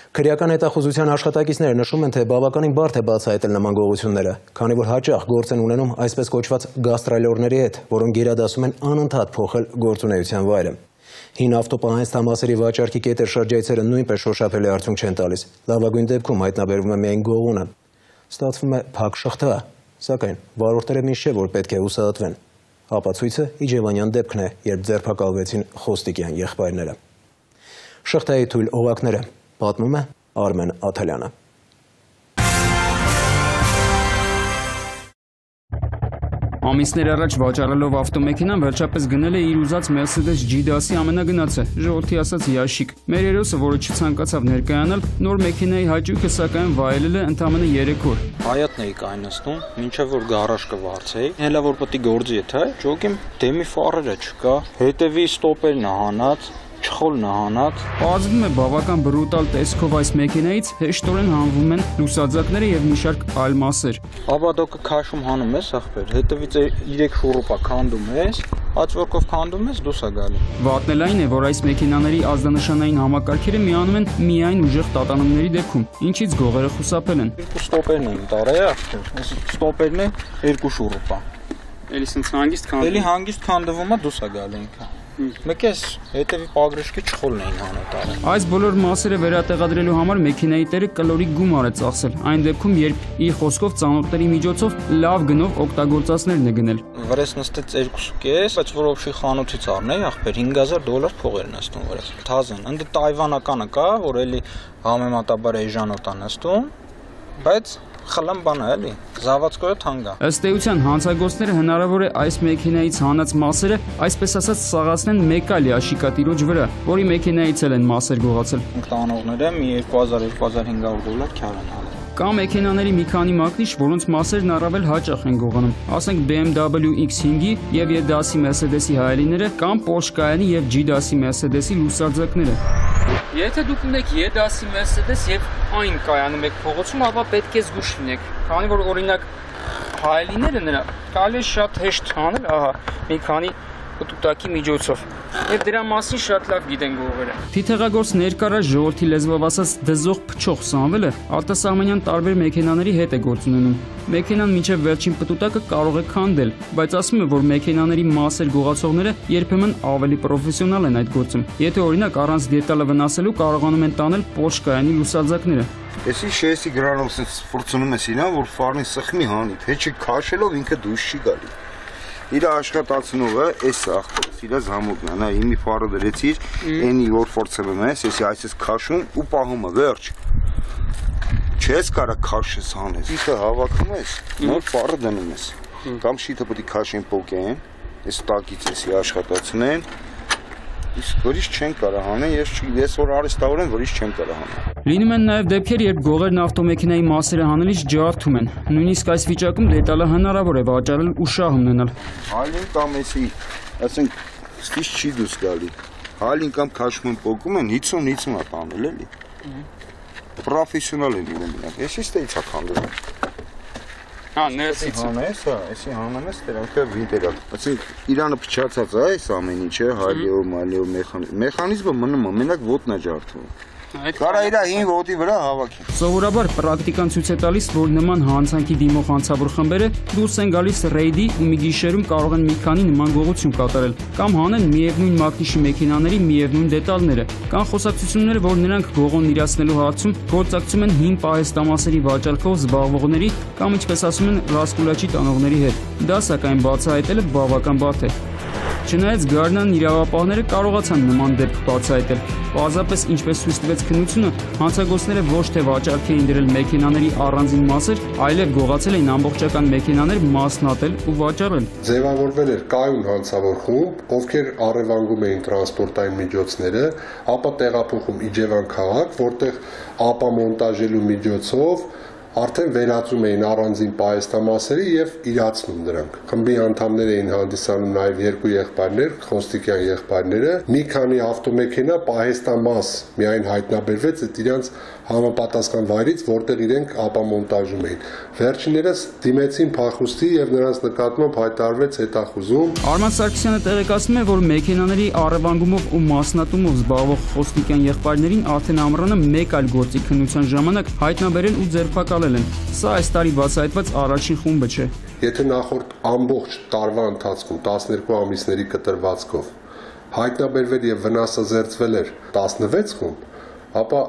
Քրեական հետախուզության աշխատակիցները նշում են, թե բավականին բարդ է բացահայտել նման գողությունները, քանի որ հաճախ գործ են ունենում այսպես կոչված գաստրոլորների հետ, որոնք գերադասում են անընդհատ փոխել գործունեության վայրը։ Հին ավտոպահանջթամասերի վաճառքի կետեր շրջայցերը նույնպես շոշափելի արդյունք չեն տալիս։ Լավագույն դեպքում հայտնաբերվում է միայն գողունը։ Ստացվում է փակ շղթա, սակայն վարորդները միշտ չէ, որ պետք է հուսահատվեն։ Ապացույցը իջևանյան դեպքն է, երբ ձերբակալվեցին Խոստիկյան եղբայրները։ Շղթայի թույլ օղակները, պատմում է Արմեն Աթալյանը։ Ամիսներ առաջ վաճառելով ավտոմեքենան վերջապես գնել է իր ուզած Mercedes G-Class-ի ամենագնացը, ժողովրդի ասած յաշիկ։ Մեր հերոսը, որը չցանկացավ ներկայանալ, նոր մեքենայի հաճույքը սակայն վայելել է ընդամենը 3 օր։ Հայատն էի կայնացնում, մինչև որ գարաժ կվարձեի, հելա որ պետք է գործի եթե, ճոգիմ դեմի ֆարերը չկա, հետևի ստոպերն հանած, չխոլ նահանած։ Պարզվում է բավական բրուտալ տեսքով այս մեքենայից հեշտորեն հանվում են լուսաձակները եւ մի շարք այլ մասեր։ Աբադոկը քաշում հանում ես ախպեր, հետևից 3 շուրուպա քանդում ես, ածորքով քանդում ես, դուրս է գալի։ Վատն էլ այն է, որ այս մեքենաների ազդանշանային համակարգերը միանում են միայն ուժեղ տատանումների դեպքում, ինչից գողերը խուսափել են։ 2 ստոպերն են տարել ախպեր, այս ստոպերն է 2 շուրուպա։ Էլի սենց հանգիստ քանդվում։ Էլի հանգիստ քանդվում է, դուրս է գալի ինքը։ Մեկ էս հետևի պագրիշկի չխոլն էին հանոտարը։ Այս բոլոր մասերը վերատեղադրելու համար մեքենայի տերը կլորիկ գումար է ծախսել, այն դեպքում, երբ իր խոսքով ծանոթների միջոցով լավ գնով օգտագործածներն է գնել։ Վրես նստեց 2.5, բայց որ օբշի խանութից առնեի, ախպեր $5000 փող էր նստում վրես։ Թազեն, ընդ տայվանականը կա, որ էլի համեմատաբար էժանոտ է նստում, բայց խլամ բան է էլի, զավացկոյը թանգա։ Ըստ էության հանցագործները հնարավոր է այս մեքենայից հանած մասերը, այսպես ասած, սաղացնեն մեկ այլ աշիկատիրոջ վրա, որի մեքենայից էլ են մասեր գողացել։ Տանողները մի $2000-2500 քյար են հանել։ Կա մեքենաների մի քանի մակնիշ, որոնց մասերն առավել հաճախ են գողանում, ասենք BMW X5-ի եւ E-դասի Mercedes-ի հայելիները կամ Porsche-կայանի եւ G-դասի Mercedes-ի լուսարձակները։ Եթե դուք ունեք E-դասի Mercedes եւ այն կայանում եք փողոցում, ապա պետք է զգուշ լինեք, քանի որ օրինակ հայելիները նրա կարելի է շատ հեշտ հանել, ահա, մի քանի պտուտակի միջոցով։ Եվ դրա մասին շատ լավ գիտեն գողերը։ Թիթեղագործ ներկարած ժողովրդի լեզվով ասած դզող փչող Սամվելը արտասահմանյան տարբեր մեքենաների հետ է գործ ունենում։ Մեքենան մինչև վերջին պտուտակը կարող է քանդել, բայց ասում է, որ մեքենաների մասեր գողացողները երբեմն ավելի պրոֆեսիոնալ են այդ գործում։ Եթե օրինակ առանց դետալը վնասելու կարողանում են տանել Porsche-կայանի լուսարձակները։ Էսի շեսի գրանով սենց ֆորցնում ես իրան, որ ֆարնի սխմի հանի, թե քաշելով ինքը դուրս չի գալի։ Իր աշխատացնողը էս ախտես, իր զամուկն է, նա իմի ֆարը դրեցիր, այնի որ ֆորցնում ես, էսի այսպես քաշում ու պահում է, վերջ։ Չես կարա քաշես հանես, ինքը հավաքում ես, նոր ֆարը դնում ես, կամ շիթը պետք է քաշեն պոկեն, այս տակից էսի աշխատացնեն, Իսկ որից չեն կարող հանել, ես որ արհեստավոր եմ, որից չեմ կարող հանել։ Լինում են նաև դեպքեր, երբ գողերն ավտոմեքենայի մասերը հանելիս ջարդում են։ Նույնիսկ այս վիճակում դետալը հնարավոր է վաճառել ու շահ ունենալ։ Հալին կամ էսի, ասենք, ստից չի դուրս գալի։ Հալին կամ քաշում են պոկում են 50-50 հատ անել էլի։ Պրոֆեսիոնալ են իրեն դրանք։ Ես իստեից հա քանդում։ Ներսից հանես, էսի հանում ես դրանքը վինտերա։ Ասենք Իրանը փչացած է այս ամեն ինչը, հալիո, մալիո մեխանիզմը մնում է, մենակ ոտն է ջարդվում։ Կարա իր 5 ոտի վրա հավաքի։ Սովորաբար պրակտիկան ցույց է տալիս, որ նման հանցանքի դիմող հանցավոր խմբերը դուրս են գալիս ռեյդի ու մի գիշերում կարող են մի քանի նման գողություն կատարել կամ հանեն միևնույն մակնիշի մեքենաների միևնույն դետալները։ Կան խոսակցություններ, որ նրանք գողոն իրացնելու հարցում գործակցում են հին պահեստամասերի վաճառքով զբաղվողների կամ ինչպես ասում են ռասկուլաչի տանողների հետ։ Դա սակայն բացահայտելը բավական բարդ է։ Չնայած Գարնան իրավապահները կարողացան նման դեպք բացահայտել։ Պարզապես ինչպես ցույց տվեց քննությունը, հանցագործները ոչ թե վաճառքի էին դրել մեքենաների առանձին մասեր, այլև գողացել էին ամբողջական մեքենաներ մասնատել ու վաճառել։ Ձևավորվել էր կայուն հանցավոր խումբ, ովքեր առևանգում էին տրանսպորտային միջոցները, ապա տեղափոխում Իջևան քաղաք, որտեղ ապամոնտաժելու միջոցով արդեն վերածում էին առանձին պահեստամասերի եւ իրացնում դրանք։ Խմբի անդամներ էին հանդիսանում նաեւ երկու եղբայրներ, Խոստիկյան եղբայրները, մի քանի ավտոմեքենա պահեստամաս միայն հայտնաբերվեց այդ իրանց համապատասխան վայրից, որտեղ իրենք ապամոնտաժում էին։ Վերջիններս դիմեցին փախուստի եւ նրանց նկատմամբ հայտարարվեց հետախուզում։ Արման Սարգսյանը տեղեկացնում է, որ մեքենաների առևանգումով ու մասնատումով զբաղվող Խոստիկյան եղբայրներին արդեն ամռանը մեկ այլ գործի քննության ժամանակ հայտնաբերել ու ձերբակալել են։ Սա այս տարի բացահայտված առաջին խումբը չէ։ Եթե նախորդ ամբողջ տարվա ընթացքում 12 ամիսների կտրվածքով հայտնաբերվել եւ վնասազերծվել էր 16 խումբ, ապա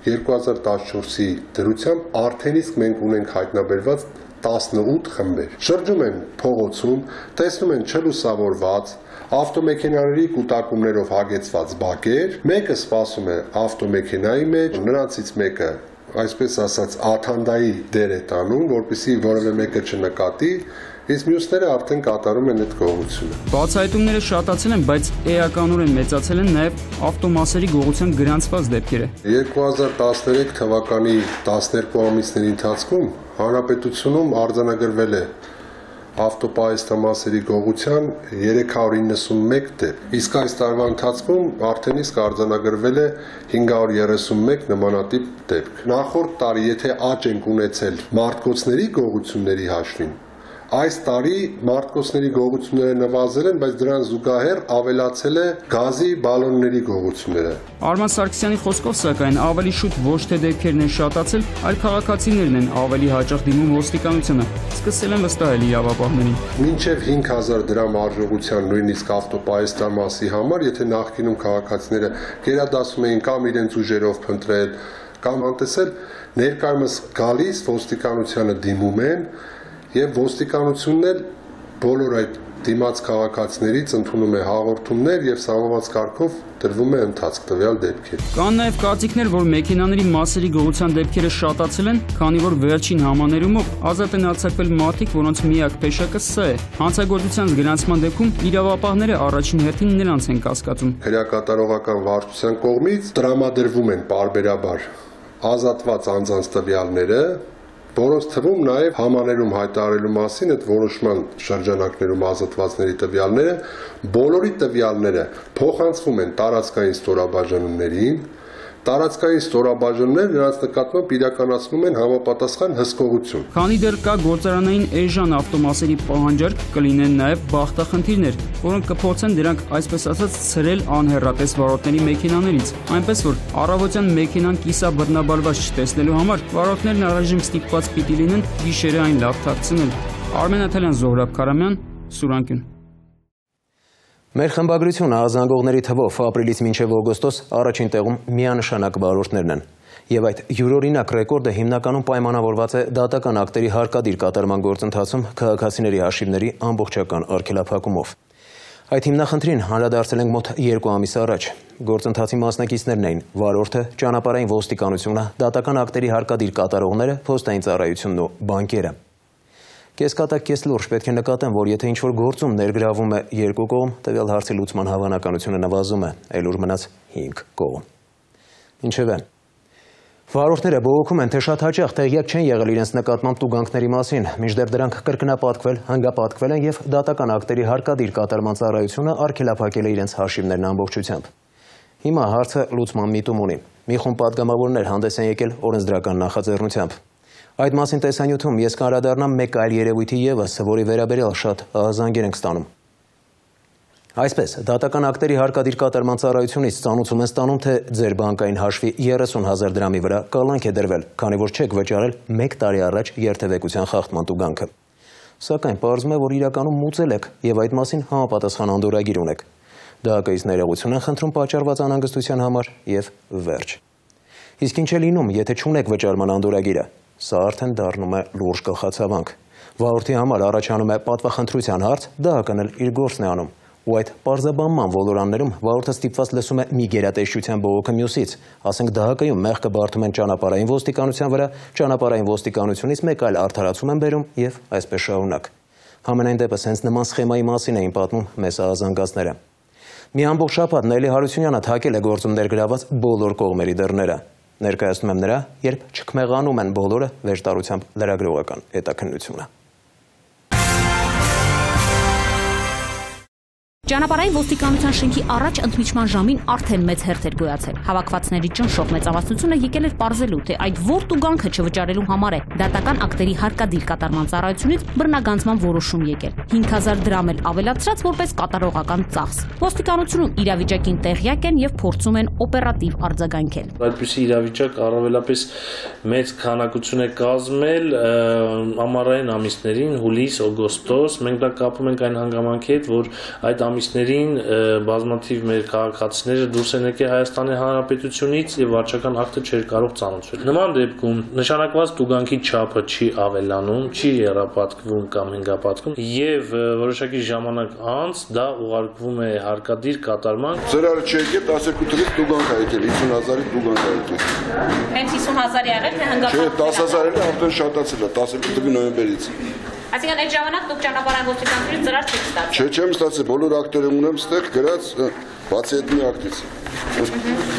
2014-ի դրությամբ արդեն իսկ մենք ունենք հայտնաբերված 18 խմբեր։ Շրջում են փողոցում, տեսնում են չլուսավորված ավտոմեքենաների կուտակումներով հագեցված բակեր, մեկը սպասում է ավտոմեքենայի մեջ, նրանցից մեկը այսպես ասած աթանդայի դեր է տանում, որպեսզի որևէ մեկը չնկատի, իսկ մյուսները արդեն կատարում են այդ գողությունը։ Բացահայտումները շատացել են, բայց էականորեն մեծացել են նաև ավտոմասերի գողության գրանցված դեպքերը։ 2013 թվականի 12 ամիսների ընթացքում հանրապետությունում արձանագրվել է ավտոպահեստամասերի գողության 391 դեպք, իսկ այս տարվա ընթացքում արդեն իսկ արձանագրվել է 531 նմանատիպ դեպք։ Նախորդ տարի, եթե աճ ենք ունեցել մարտկոցների գողությունների հաշվին, այս տարի մարտկոցների գողությունները նվազել են, բայց դրան զուգահեռ ավելացել է գազի բալոնների գողությունները։ Արման Սարգսյանի խոսքով, սակայն, ավելի շուտ ոչ թե դեպքերն են շատացել, այլ քաղաքացիներն են ավելի հաճախ դիմում ոստիկանությանը, սկսել են վստահել իրավապահներին։ Մինչև 5000 դրամ արժողության նույնիսկ ավտոպահեստամասի համար, եթե նախկինում քաղաքացիները գերադասում էին կամ իրենց ուժերով փնտրել, կամ անտեսել, ներկայումս գալիս ոստիկանությանը դիմում են եւ ոստիկանությունն էլ բոլոր այդ դիմաց քաղաքացիներից ընդունում է հաղորդումներ եւ սահմանված կարգով դրվում է ընթացք տվյալ դեպքեր։ Կան նաեւ կարծիքներ, որ մեքենաների մասերի գողության դեպքերը շատացել են, քանի որ վերջին համաներումով ազատ են արձակվել մարդիկ, որոնց միակ փեշակը սա է։ Հանցագործության գրանցման դեպքում իրավապահները առաջին հերթին նրանց են կասկածում։ Քրեակատարողական վարչության կողմից տրամադրվում են պարբերաբար ազատված անձանց տվյալները, որոնց թվում նաև համաներում հայտարարելու մասին այդ որոշման շրջանակներում ազատվածների տվյալները, բոլորի տվյալները փոխանցվում են տարածքային ստորաբաժանումներին, տարածքային ստորաբաժանումները նրանց նկատմամբ իրականացնում են համապատասխան հսկողություն։ Քանի դեռ կա գործարանային էժան ավտոմասերի պահանջարկ, կլինեն նաև բախտախնդիրներ, որոնք կփորձեն դրանք այսպես ասած ցրել անհեռատես վարորդների մեքենաներից, այնպես որ առավոտյան մեքենան կիսաբռնաբարված չտեսնելու համար վարորդներն առայժմ ստիպված պիտի լինեն գիշերը այն լավ թաքցնել։ Արմեն Աթալյան, Զոհրաբ Քարամյան, Սուրանկյուն։ Մեր խմբագրությունը ազանգողների թվով ապրիլից մինչև օգոստոս առաջին տեղում միանշանակ վարորդներն են։ Եվ այդ յուրօրինակ ռեկորդը հիմնականում պայմանավորված է դատական ակտերի հարկադիր կատարման գործընթացում քաղաքացիների հաշիվների ամբողջական արգելափակումով։ Այդ հիմնախնդրին անդրադարձել ենք մոտ 2 ամիս առաջ։ Գործընթացի մասնակիցներն էին վարորդը, ճանապարհային ոստիկանությունը, դատական ակտերի հարկադիր կատարողները, փոստային ծառայությունն ու բանկերը։ Կեսկատակ կես լուրջ պետք է նկատեմ, որ եթե ինչ-որ գործում ներգրավում է երկու կողմ, տվյալ հարցի լուծման հավանականությունը նվազում է, այլ ուր մնաց 5 կողմ։ Ինչևէ, վարորդները բողոքում են, թե շատ հաճախ տեղյակ չեն եղել իրենց նկատմամբ տուգանքների մասին, մինչդեռ դրանք կրկնապատկվել, հանգապատկվել են և դատական ակտերի հարկադիր կատարման ծառայությունը արգելափակել է իրենց հաշիվներն ամբողջությամբ։ Հիմա հարցը լուծման միտում ունի։ Մի խումբ պատգամավորներ հանդես են եկել օրենսդրական նախաձեռնությամբ։ Այդ մասին տեսանյութում ես կանդրադառնամ մեկ այլ երևույթի ևս, որի վերաբերյալ շատ ահազանգեր ենք ստանում։ Այսպես, դատական ակտերի հարկադիր կատարման ծառայությունից ծանուցում են ստանում, թե ձեր բանկային հաշվի 30,000 դրամի վրա կալանք է դրվել, քանի որ չեք վճարել 1 տարի առաջ երթևեկության խախտման տուգանքը։ Սակայն պարզվում է, որ իրականում մուծել եք և այդ մասին համապատասխան անդորրագիր ունեք։ ԴԱԿ-ից ներողություն են խնդրում պատճառված անհանգստության համար և վերջ։ Իսկ ինչ է լինում, եթե չունեք վճարման անդորրագիրը։ Սա արդեն դառնում է լուրջ գլխացավանք։ Վարորդի համար առաջանում է պատվախնդրության հարց, ԴԱԿ-ն էլ իր գործն է անում։ Ու այդ պարզաբանման ոլորաններում վարորդը ստիպված լսում է մի գերատեսչության բողոքը մյուսից, ասենք ԴՀԿ-ում մեղքը բարդում են ճանապարհային ոստիկանության վրա, ճանապարհային ոստիկանությունից մեկ այլ արդարացում են բերում և այսպես շարունակ։ Համենայն դեպս հենց նման սխեմայի մասին էին պատմում մեզ ահազանգածները։ Մի ամբողջ շաբաթ Նելի Հարությունյանը թակել է գործում ներգրաված բոլոր կողմերի դռները։ Ներկայացնում եմ նրա, երբ չքմեղանում են բոլորը վերջտարությամբ լրագրողական հետաքննությունը։ Ճանապարհային ոստիկանության շենքի առաջ ընդմիջման ժամին արդեն մեծ հերթ էր գոյացել։ Հավաքվածների ճնշող մեծամասնությունը եկել էր պարզելու, թե այդ որ տուգանքը չվճարելու համար է դատական ակտերի հարկադիր կատարման ծառայությունից բռնագանձման որոշում եկել։ 5,000 դրամ էլ ավելացրած որպես կատարողական ծախս։ Ոստիկանությունում իրավիճակին տեղյակ են և փորձում են օպերատիվ արձագանքել։ Այդպիսի իրավիճակ առավելապես մեծ քանակություն է կազմել ամառային ամիսներին, հուլիս, օգոստոս։ Մենք դա կապում ենք այն հանգամանքի հետ, որ այդ ամիսներին բազմաթիվ մեր քաղաքացիները դուրս են եկել Հայաստանի Հանրապետությունից և վարչական ակտը չէր կարող ծանոթվել։ Նման դեպքում նշանակված տուգանքի չափը չի ավելանում, չի եռապատկվում կամ հինգապատկվում և որոշակի ժամանակ անց դա ուղարկվում է հարկադիր կատարման։ Ծրարը չեկել 12 թվականից տուգանք ա եկել, 50,000-ի տուգանք ա եկել։ Հենց 50,000-ի եղել, թե հնգապատկվել։ Չէ, 10,000-ը արդեն շատացել է 12 թվականի նոյեմբերից։ Այսինքն այդ ժամանակ դուք ճանապարհային ոստիկանությունից ծրար չեք ստացել։ Չէ, չեմ ստացել, բոլոր ակտերը ունեմ ստեղ գրած, բացի այդ մի ակտից։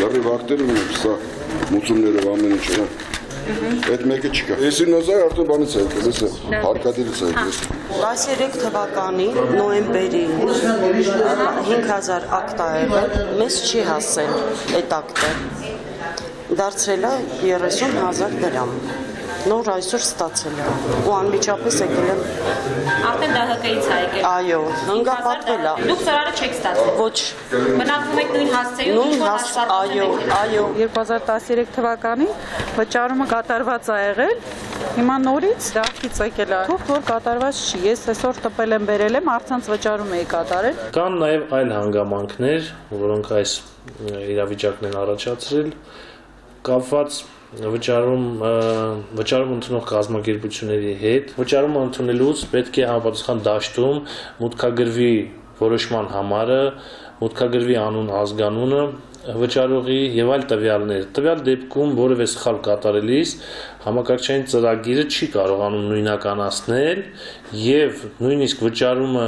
Լրիվ ակտերը ունեմ, սա մուծումներով ամեն ինչը։ Այդ մեկը չկա։ 50,000 արդեն բանից է եկել, էսը հարկադիրից է եկել։ 13 թվականի նոյեմբերի 5,000 ակտ ա եղել, մեզ չի հասել այդ ակտը։ Դարձրել է 30,000 դրամ։ Նոր այսօր ստացել է ու անմիջապես եկել եմ։ Արդեն ԴՀԿ-ից է եկել։ Այո, հնգապատկվել է։ Դուք ծրարը չեք ստացել։ Ոչ։ Բնակվում եք նույն հասցեում, ինչ որ հաշվարկում եք։ Այո։ 2013 թվականին վճարումը կատարված ա եղել։ Հիմա նորից դահլիճ եկել է։ Թող որ կատարված չի։ Ես այսօր տպել եմ, բերել եմ, առցանց վճարում էի կատարել։ Կան նաև այլ հանգամանքներ, որոնք այս իրավիճակն են առաջացրել, կապված վճարում ընդունող կազմակերպությունների հետ։ Վճարումը ընդունելուց պետք է համապատասխան դաշտում մուտքագրվի որոշման համարը, մուտքագրվի անուն, ազգանունը վճարողի եւ այլ տվյալներ։ Տվյալ դեպքում որևէ սխալ կատարելիս համակարգչային ծրագիրը չի կարողանում նույնականացնել եւ նույնիսկ վճարումը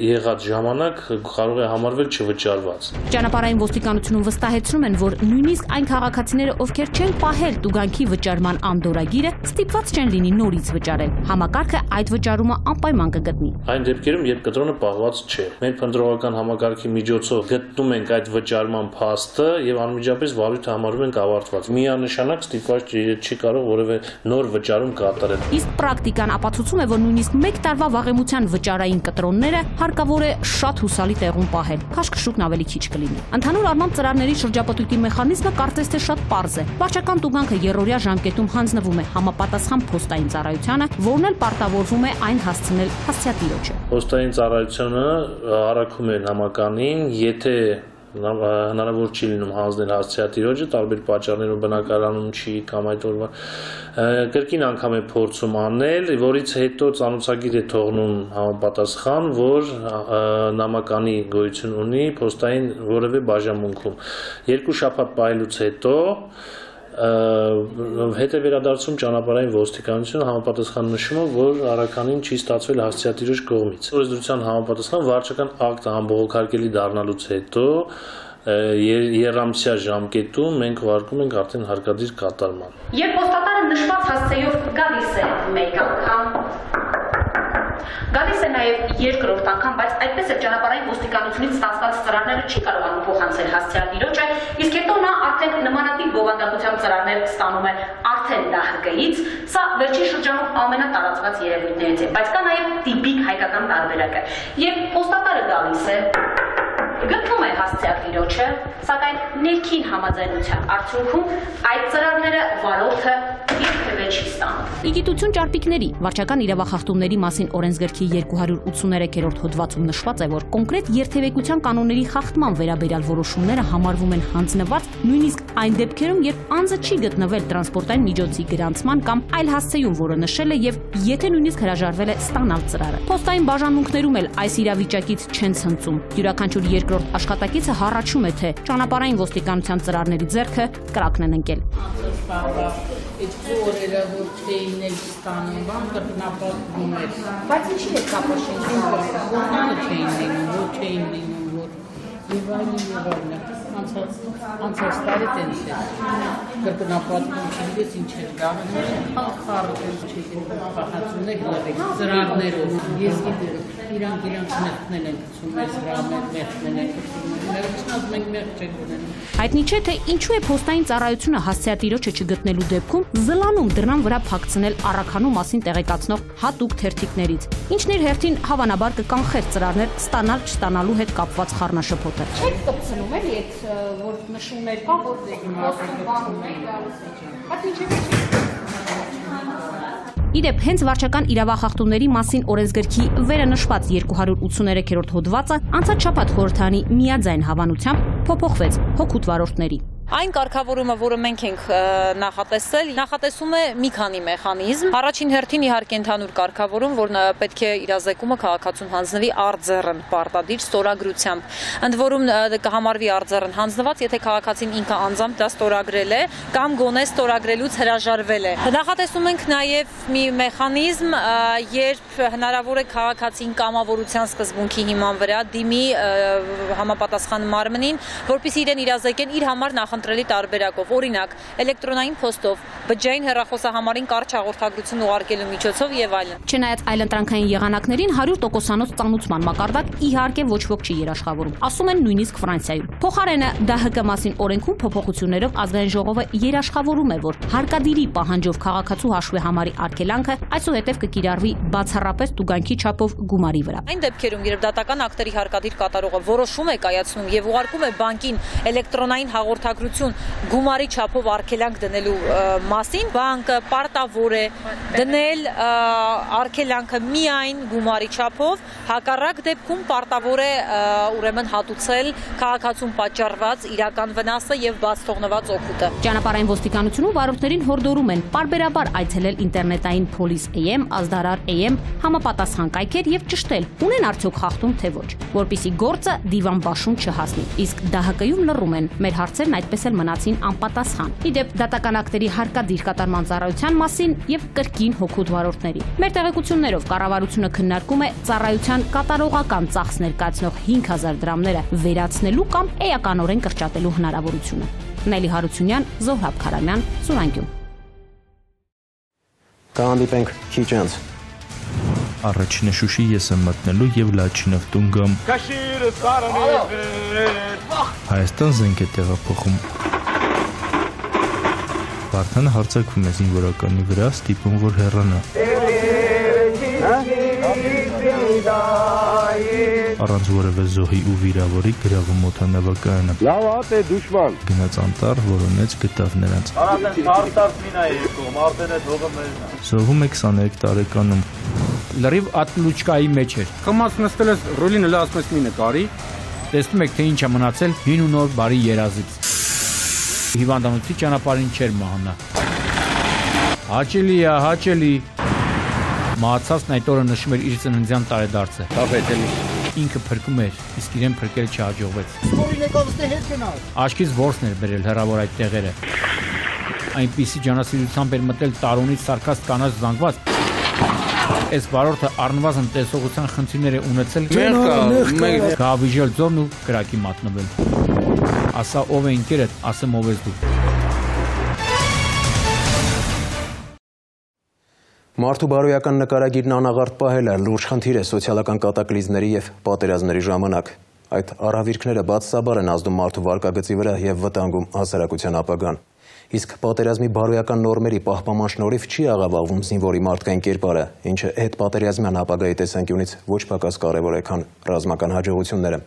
եղած ժամանակ կարող է համարվել չվճարված։ Ճանապարհային ոստիկանությունում վստահեցնում են, որ նույնիսկ այն քաղաքացիները, ովքեր չեն պահել տուգանքի վճարման անդորրագիրը, ստիպված չեն լինի նորից վճարել։ Համակարգը այդ վճարումը անպայման կգտնի։ Այն դեպքերում, երբ կտրոնը պահված չէ, մենք փնտրողական համակարգի միջոցով գտնում ենք այդ վճարման փաստը եւ անմիջապես վարույթը համարում ենք ավարտված։ Միանշանակ ստիպված չի կարող որևէ նոր վճարում կատարել։ Իսկ պրակտիկան ապացուցում է, որ նույնիսկ 1 տարվա վաղեմության վճարային կտրոնները հարկավոր է շատ հուսալի տեղում պահել, քաշքշուկն ավելի քիչ կլինի։ Ընդհանուր առմամբ ծրարների շրջապատույտի մեխանիզմը կարծես թե շատ պարզ է։ Վարչական տուգանքը երրորդյա ժամկետում հանձնվում է համապատասխան փոստային ծառայությանը, որն էլ պարտավորվում է այն հասցնել հասցեատիրոջը։ Փոստային ծառայությունը առաքում է նամականին, եթե հնարավոր չի լինում հանձնել հասցեատիրոջը, տարբեր պատճառներով բնակարանում չի կամ այդ օրվա կրկին անգամ է փորձում անել, որից հետո ծանոթագիր է թողնում համապատասխան, որ նամականի գոյություն ունի փոստային որևէ բաժանմունքում։ 2 շաբաթ պահելուց հետո Հետևերադարձում ճանապարհային ոստիկանությունը համապատասխան նշում է, որ առաքանին չի ստացվել հասցեատիրոջ կողմից։ Օրենսդրության համապատասխան վարչական ակտը ամբողջարկելի դառնալուց հետո երամսյա ժամկետում մենք ուղարկում ենք արդեն հարկադիր կատարման։ Երբ պոստատարը նշված հասցեով գալիս է մեկ անգամ, գալիս է նաև երկրորդ անգամ, բայց այդպես էլ ճանապարհային ոստիկանությունից ստացված ծրարները չի կարողանում փոխանցել հասցեատիրոջը, իսկ հետո նա արդեն նմանատիպ բովանդակությամբ ծրարներ ստանում է արդեն ԴՀԿ-ից, սա վերջին շրջանում ամենատարածված երևույթներից է, բայց կա նաև տիպիկ հայկական տարբերակը, երբ պոստատարը գալիս է, գտնում է հասցեատիրոջը, սակայն ներքին համաձայնության արդյունքում այդ ծրարները վարորդը երբևէ չի ստանում։ Իգիտություն ճարպիկների վարչական իրավախախտումների մասին օրենսգրքի 283-րդ հոդվածում նշված է, որ կոնկրետ երթևեկության կանոնների խախտման վերաբերյալ որոշումները համարվում են հանձնված նույնիսկ այն դեպքերում, երբ անձը չի գտնվել տրանսպորտային միջոցի գրանցման կամ այլ հասցեում, որը նշել է, եւ եթե նույնիսկ հրաժարվել է ստանալ ծրարը։ Փոստային բաժանմունքներում էլ այս իրավիճակից չեն ցնծում։ Յուրաքանչյուր երկրորդ աշխատակիցը հառաչում է, թե ճանապարհային ոստիկանության ծրարների ձեռքը կրակն են ընկել։ Բայց ինչի է կապը անցած տարի տենց է, կրկնապատում չգիտես ինչ էր գաղն, խառը պահացումներ լավեք, ծրարներով, ես գիտեմ, իրանք մեղքնել են կցում, մեզ մեղքնել են կցում, մենք մեղք չենք ունենում։ Հայտնի չէ, թե ինչու է փոստային ծառայությունը հասցեատիրոջը չգտնելու դեպքում զլանում դռան վրա փակցնել առաքանու մասին տեղեկացնող հատուկ թերթիկներից, ինչն իր հերթին հավանաբար կկանխեր ծրարներ ստանալ-չստանալու հետ կապված խառնաշփոթը։ Չեք կպցնում էլի այդ որ նշումներ կա, որ Իդեպ, հենց վարչական իրավախախտումների մասին օրենսգրքի վերը նշված 283-րդ հոդվածը անցած շաբաթ խորհրդանի միաձայն հավանությամբ փոփոխվեց հօգուտ վարորդների։ Այն կարգավորումը, որը մենք ենք նախատեսել, նախատեսում է մի քանի մեխանիզմ։ Առաջին հերթին իհարկե ընդհանուր կարգավորում, որ պետք է իրազեկումը քաղաքացուն հանձնվի արձեռն պարտադիր ստորագրությամբ։ Ընդ որում կհամարվի արձեռն հանձնված, եթե քաղաքացին ինքը անձամբ դա ստորագրել է կամ գոնե ստորագրելուց հրաժարվել է։ Նախատեսում ենք նաև մի մեխանիզմ, երբ հնարավոր է քաղաքացին կամավորության սկզբունքի հիման վրա դիմի համապատասխան մարմնին, որպեսզի իրեն իրազեկեն իր համար նախընտրելի տարբերակով, օրինակ, էլեկտրոնային փոստով, բջջային հեռախոսահամարին կարճ հաղորդագրություն ուղարկելու միջոցով եւ այլն։ Չնայած այլընտրանքային եղանակներին 100%-անոց ծանուցման մակարդակ իհարկե ոչ ոք չի երաշխավորում, ասում են նույնիսկ Ֆրանսիայում։ Փոխարենը ԴՀԿ մասին օրենքում փոփոխություններով ազգային ժողովը երաշխավորում է, որ հարկադիրի պահանջով քաղաքացու հաշվեհամարի արգելանքը այսուհետև կկիրառվի բացառապես տուգանքի չափով գումարի վրա։ Այն դեպքերում, երբ դատական ակտերի հարկադիր կատարողը որոշում է կայացնում եւ ուղարկում է բանկին էլեկտրոնային հաղորդագրություն գումարի չափով արգելանք դնելու մասին, բանկը պարտավոր է դնել արգելանքը միայն գումարի չափով, հակառակ դեպքում պարտավոր է ուրեմն հատուցել քաղաքացուն պատճառված իրական վնասը եւ բաց թողնված օգուտը։ Ճանապարհային ոստիկանությունում վարորդներին հորդորում են պարբերաբար այցելել ինտերնետային Police.am, Ազդարար.am համապատասխան կայքեր եւ ճշտել, ունեն արդյոք խախտում թե ոչ, որpիսի գործը դիվան բաշուն չհասնի։ Իսկ ԴՀԿ-ում լռում են, մեր հարցերն այդպես էլ մնացին անպատասխան։ Իդեպ դատական ակտերի հարկադիր կատարման ծառայության մասին եւ կրկին հոգուտ վարորդների։ Մեր տեղեկություններով կառավարությունը քննարկում է ծառայության կատարողական ծախս ներկայացնող 5000 դրամները վերացնելու կամ էականորեն կրճատելու հնարավորությունը։ Նելի Հարությունյան, Զոհրաբ Քարամյան, Սուրանգյուն։ Կհանդիպենք քիչ անց։ Առաջինը Շուշի ես եմ մտնելու եւ Լաչինով տուն գամ։ Հայաստան զենք է տեղափոխում։ Վարդանը հարձակվում է զինվորականի վրա, ստիպում որ հեռանա։ Առանց որևէ զոհի ու վիրավորի գրավում օդանավակայանը։ Լավ հատ է դուշման։ Գնաց անտառ, որոնեց գտավ նրանց։ Զոհում է 23 տարեկանում։ Լրիվ ատլուչկայի մեջ էր։ Խմած նստել ես ռոլին հլը ասում ես մի նկարի, տեսնում եք թե ինչ է մնացել հին ու նոր բարի երազից։ Հիվանդանոցի ճանապարհին չէր մահանա։ Հաճելի է, հաճելի։ Մահացածն այդ օրը նշում էր իր ծննդյան տարեդարձը։ Տավետելի։ Ինքը փրկում էր, իսկ իրեն փրկել չհաջողվեց։ Ստորին եկավ ստե հետ գնալ։ Աչքից որսն էր բերել հեռավոր այդ տեղերը։ այնպիսի ջանասիրությամբ էր մտել տարունից սարքած կանաչ զանգված։ Այս վարորդը առնվազն տեսողության խնդիրներ է ունեցել գավիժել ձորն ու կրակի մատնվել։ Ասա ով է ընկերդ, ասեմ ով ես դու։ Մարդու բարոյական նկարագիրն անաղարտ պահելը լուրջ խնդիր է սոցիալական կատակլիզմների և պատերազմների ժամանակ։ Այդ առավիրքները բացասաբար են ազդում մարդու վարկագծի վրա և վտանգում հասարակության ապագան։ Իսկ պատերազմի բարոյական նորմերի պահպանման շնորհիվ չի աղավաղվում զինվորի մարդկային կերպարը, ինչը հետպատերազմյան ապագայի տեսանկյունից ոչ պակաս կարևոր է, քան ռազմական հաջողությունները։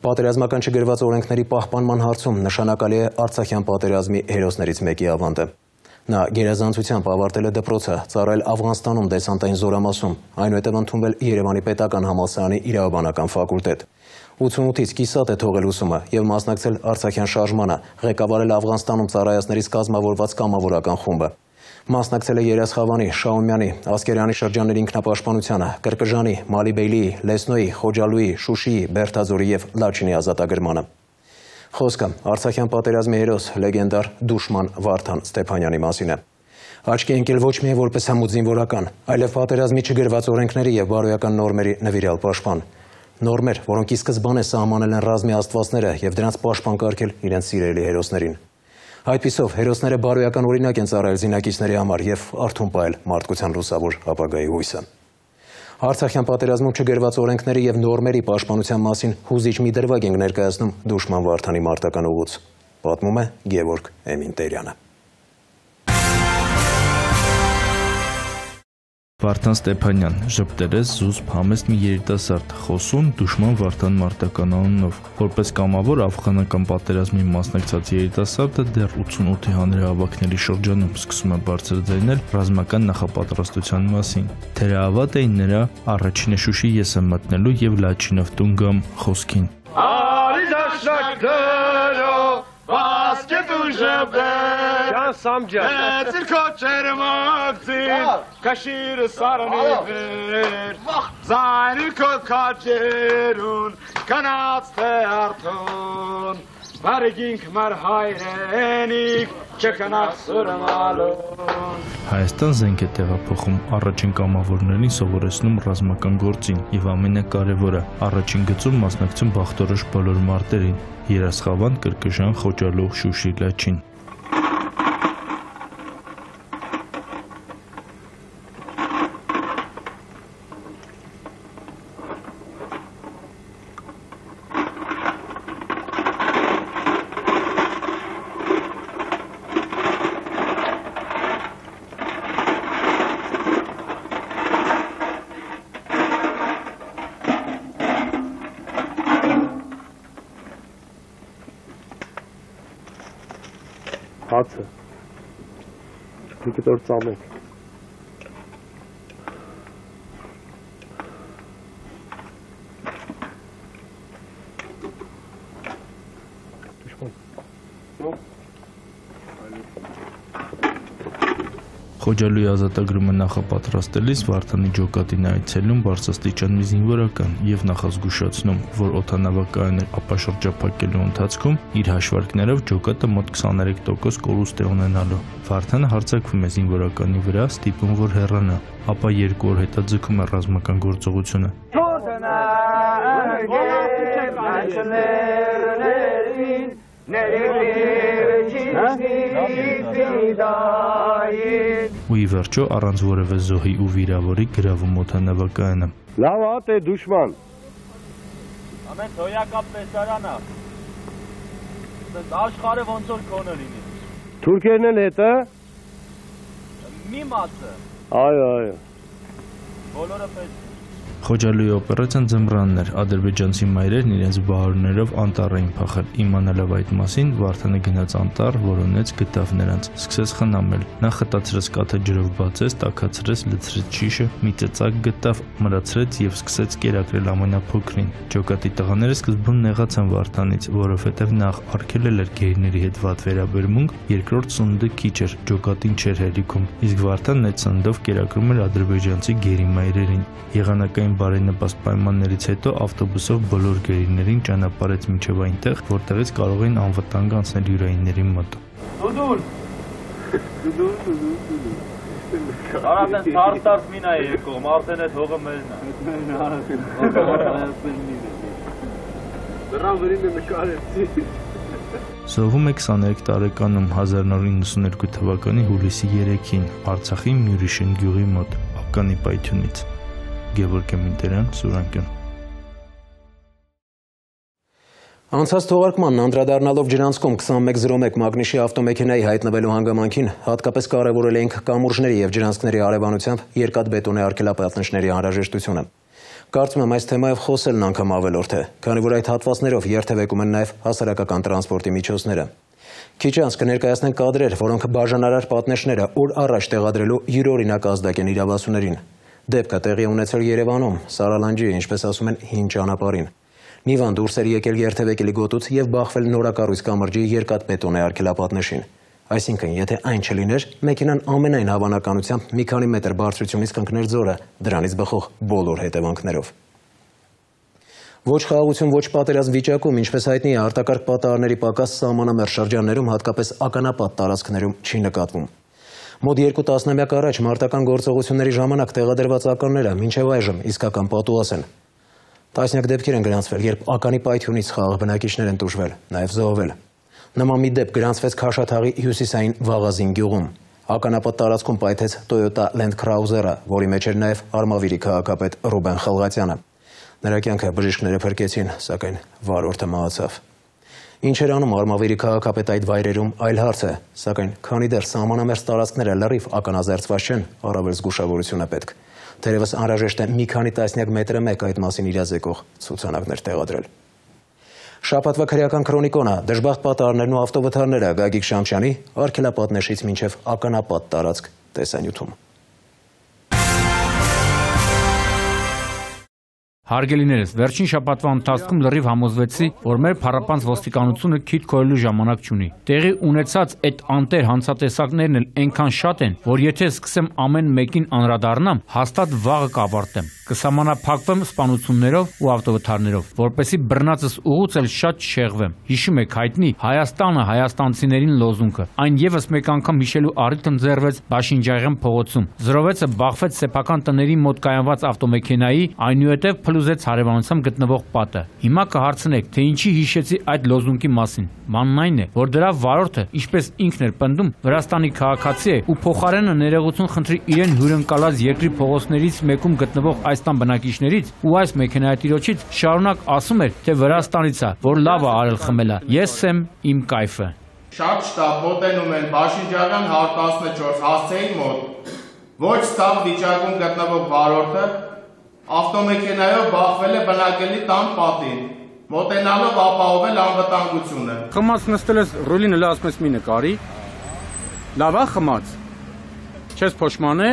Պատերազմական չգրված օրենքների պահպանման հարցում նշանակալի է Արցախյան պատերազմի հերոսներից մեկի ավանդը։ Նա գերազանցությամբ ավարտել է դպրոցը, ծառայել Աֆղանստանում դեսանտային զորամասում, այնուհետև ընդունվել Երևանի պետական համալսարանի իրավաբանական ֆակուլտետ։ 88-ից կիսատ է թողել ուսումը և մասնակցել Արցախյան շարժմանը, ղեկավարել Աֆղանստանում ծառայածներից կազմավորված կամավորական խումբը։ Մասնակցել է Երասխավանի, Շաումյանի, Ասկերյանի շրջանների ինքնապաշտպանությանը, Կրկժանի, Մալիբեյլիի, Լեսնոյի, Խոջալույի, Շուշիի, Բերթաձորի և Լաչինի ազատագրմանը։ Խոսքը Արցախյան պատերազմի հերոս լեգենդար Դուշման Վարդան Ստեփանյանի մասին է։ Աչքի ընկել ոչ միայն որպես հմուտ զինվորական, այլև պատերազմի չգրված օրենքների և բարոյական նորմերի նվիրյալ պաշտպան։ Նորմեր, որոնք ի սկզբանե սահմանել են ռազմի աստվածները և դրանց պաշտպան կարգել իրենց սիրելի հերոսներին։ Այդպիսով հերոսները բարոյական օրինակ են ծառայել զինակիցների համար և արթուն պահել մարդկության լուսավոր ապագայի հույսը։ Արցախյան պատերազմում չգրված օրենքների և նորմերի պաշտպանության մասին հուզիչ մի դրվագ ենք ներկայացնում Դուշման Վարդանի մարտական ուղուց։ Պատմում է Գևորգ Էմինտերյանը։ Վարդան Ստեփանյան, ժպտերես, զուսպ, համեստ մի երիտասարդ, խոսուն Դուշման Վարդան մարտական անունով։ Որպես կամավոր աֆղանական պատերազմի մասնակցած երիտասարդը դեռ 88-ի հանրահավաքների շրջանում սկսում է բարձրաձայնել ռազմական նախապատրաստության մասին։ Թերահավատ էին нրա առաջինը Շուշի ես եմ մտնելու և Լաչինով տուն գամ խոսքին։ Kaşır sarını ver, zahir kokacerun, kanat teartun, margink mar hayrenik, çekanak sırmalun. Հայաստան զենք է տեղափոխում առաջին կամավորներին սովորեցնում ռազմական գործին և ամենակարևորը առաջին գծում մասնակցում բախտորոշ բոլոր մարտերին՝ Երասխավան, Կրկժան, Խոջալող, Շուշի, Լաչին։ Հացը, մի կտոր ծամոք։ Խոջալույի ազատագրումը նախապատրաստելիս Վարդանի ջոկատին այցելում բարձրաստիճան մի զինվորական և նախազգուշացնում, որ օդանավակայանը ապաշրջափակելու ընթացքում իր հաշվարկներով ջոկատը մոտ 23% կորուստ է ունենալու։ Վարդանը հարձակվում է զինվորականի վրա, ստիպում որ հեռանա, ապա 2 օր հետո ձգում է ռազմական գործողությունը։ Ու ի վերջո առանց որևէ զոհի ու վիրավորի գրավում օդանավակայանը։ Լավ հատ է Դուշման։ Ամեն թոյակապ տեսարանա։ Աշխարհը ոնց որ կոնը լինի։ Թուրքերն են հետը։ Մի մասը։ Այո։ Բոլորը պես։ Խոջալույի օպերացիան ձմռանն էր, ադրբեջանցի մայրերն իրենց բահարներով անտառ էին փախել։ Իմանալով այդ մասին, Վարդանը գնաց անտառ, որոնեց, գտավ նրանց, սկսեց խնամել։ Նա խտացրեց կաթը ջրով բացեց, տաքացրեց, լցրեց շիշը, մի ծծակ գտավ, մրացրեց և սկսեց կերակրել ամենափոքրին։ Ջոկատի տղաները սկզբում նեղացան Վարդանից, որովհետև նախ արգելել էր գերիների հետ վատ վերաբերմունք, երկրորդ սնունդը քիչ էր, ջոկատին չէր հերիքում, իսկ Վարդանն այդ սննդով կերակրում էր ադրբեջանցի գերի մայրերին։ Եղանակային բարենպաստ պայմաններից հետո ավտոբուսով բոլոր գերիներին ճանապարհեց մինչև այնտեղ, որտեղից կարող էին անվտանգ անցնել յուրայինների մոտ։ Դուդուլ, Արատեն թարթարդ մին է երկողմ, արդեն էդ հողը մերն է։ Դրան վրին է նկարեցի։ Զոհվում է 23 տարեկանում 1992 թվականի հուլիսի 3-ին Արցախի Մյուրիշեն գյուղի մոտ ականի պայթյունից։ Գևորգ Մինտերյան, Սուրանկյուն։ Անցած թողարկմանն անդրադառնալով ջրանցքում 2101 մագնիշի ավտոմեքենայի հայտնվելու հանգամանքին հատկապես կարևորել էինք կամուրջների և ջրանցքների արևանությամբ երկաթբետոնե արգելապատնիչների անհրաժեշտությունը։ Կարծում եմ այս թեմայով խոսելն անգամ ավելորդ է, քանի որ այդ հատվածներով երթևեկում են նաև հասարակական տրանսպորտի միջոցները։ Քիչ անց կներկայացնենք կադրեր, որոնք բաժանարար պատնեշները օր առաջ տեղադրելու յուրօրինակ ազդակ են իրավասուներին։ Դեպքը տեղի ունեցել Երևանում, Սարալանջի, ինչպես ասում են, հին ճանապարհին։ Նիվան դուրս էր եկել երթևեկելի գոտուց և բախվել նորակառույց կամրջի երկաթբետոնե արգելապատնեշին։ Այսինքն, եթե այն չլիներ, մեքենան ամենայն հավանականությամբ մի քանի մետր բարձրությունից կընկներ ձորը, դրանից բխող բոլոր հետևանքներով։ Ոչ խաղաղություն, ոչ պատերազմ վիճակում, ինչպես հայտնի է, արտակարգ պատահարների պակաս սահմանամերձ շրջաններում, հատկապես ականապատ տարածքներում չի նկատվում։ Մոտ 2 տասնամյակ առաջ մարտական գործողությունների ժամանակ տեղադրված ականները մինչև այժմ իսկական պատուհաս են։ Տասնյակ դեպքեր են գրանցվել, երբ ականի պայթյունից խաղաղ բնակիչներ են տուժվել, նաև զոհվել։ Նման մի դեպք գրանցվեց Քաշաթաղի հյուսիսային Վաղազին գյուղում։ Ականապատ տարածքում պայթեց Toyota Land Cruiser-ը, որի մեջ էր նաև Արմավիրի քաղաքապետ Ռուբեն Խալղատյանը։ Նրա կյանքը բժիշկները փրկեցին, սակայն վարորդը մահացավ։ Ինչ էր անում Արմավիրի քաղաքապետ այդ վայրերում այլ հարց է, սակայն քանի դեռ սահմանամերձ տարածքները լրիվ ականազերծված չեն, առավել զգուշավորություն է պետք։ Թերևս անհրաժեշտ է մի քանի տասնյակ մետրը մեկ այդ մասին իրազեկող ցուցանակներ տեղադրել։ Շաբաթվա քրեական քրոնիկոնը, դժբախտ պատահարներն ու ավտովթարները Գագիկ Շամչյանի արգելապատնեշից մինչև ականապատ տարածք տեսանյութում։ Հարգելիներս, վերջին շաբաթվա ընթացքում լրիվ համոզվեցի, որ մեր փառապանց ոստիկանությունը քիթ քորելու ժամանակ չունի։ Տեղի ունեցած այդ անտեր հանցատեսակներն էլ այնքան շատ են, որ եթե սկսեմ ամեն մեկին անդրադառնամ, հաստատ վաղը կավարտեմ։ Կսահմանափակվեմ սպանություններով ու ավտովթարներով, որպեսզի բռնածս ուղուց էլ շատ չշեղվեմ։ Հիշում եք հայտնի Հայաստանը հայաստանցիներին լոզունգը։ Այն եւս մեկ անգամ հիշելու առիթ ընձեռվեց Բաշինջաղյան փողոցում։ Զրովեցը բախվեց սեփական տների մոտ կայանված ավտոմեքենայի, այնուհետև փլուզեց հարևանությամբ գտնվող պատը։ Հիմա կհարցնեք, թե ինչի հիշեցի այդ լոզունգի մասին։ Բանն այն է, որ դրա վարորդը, ինչպես ինքն էր պնդում, Վրաստանի քաղաքացի է ու փոխարենը ներողություն խնդրի իրեն հյուրընկալած երկրի փողոցներից մեկում գտնվող այս տան բնակիչներից ու այս մեքենայատիրոջից շարունակ ասում էր, թե Վրաստանից է, որ լավ է արել խմելա։ Ես եմ իմ կայֆը։ Շատ շտապ մոտենում են Բաշինջաղյան 114 հասցեի մոտ։ Ոչ ցավ վիճակում գտնվող վարորդը ավտոմեքենայով բախվել է բնակելի տան պատին, մոտենալով ապահովել անվտանգությունը։ Խմած նստել ես ռուլին էլ ասում ես մի նկարի։ Լավ է խմած։ Չես փոշմանե։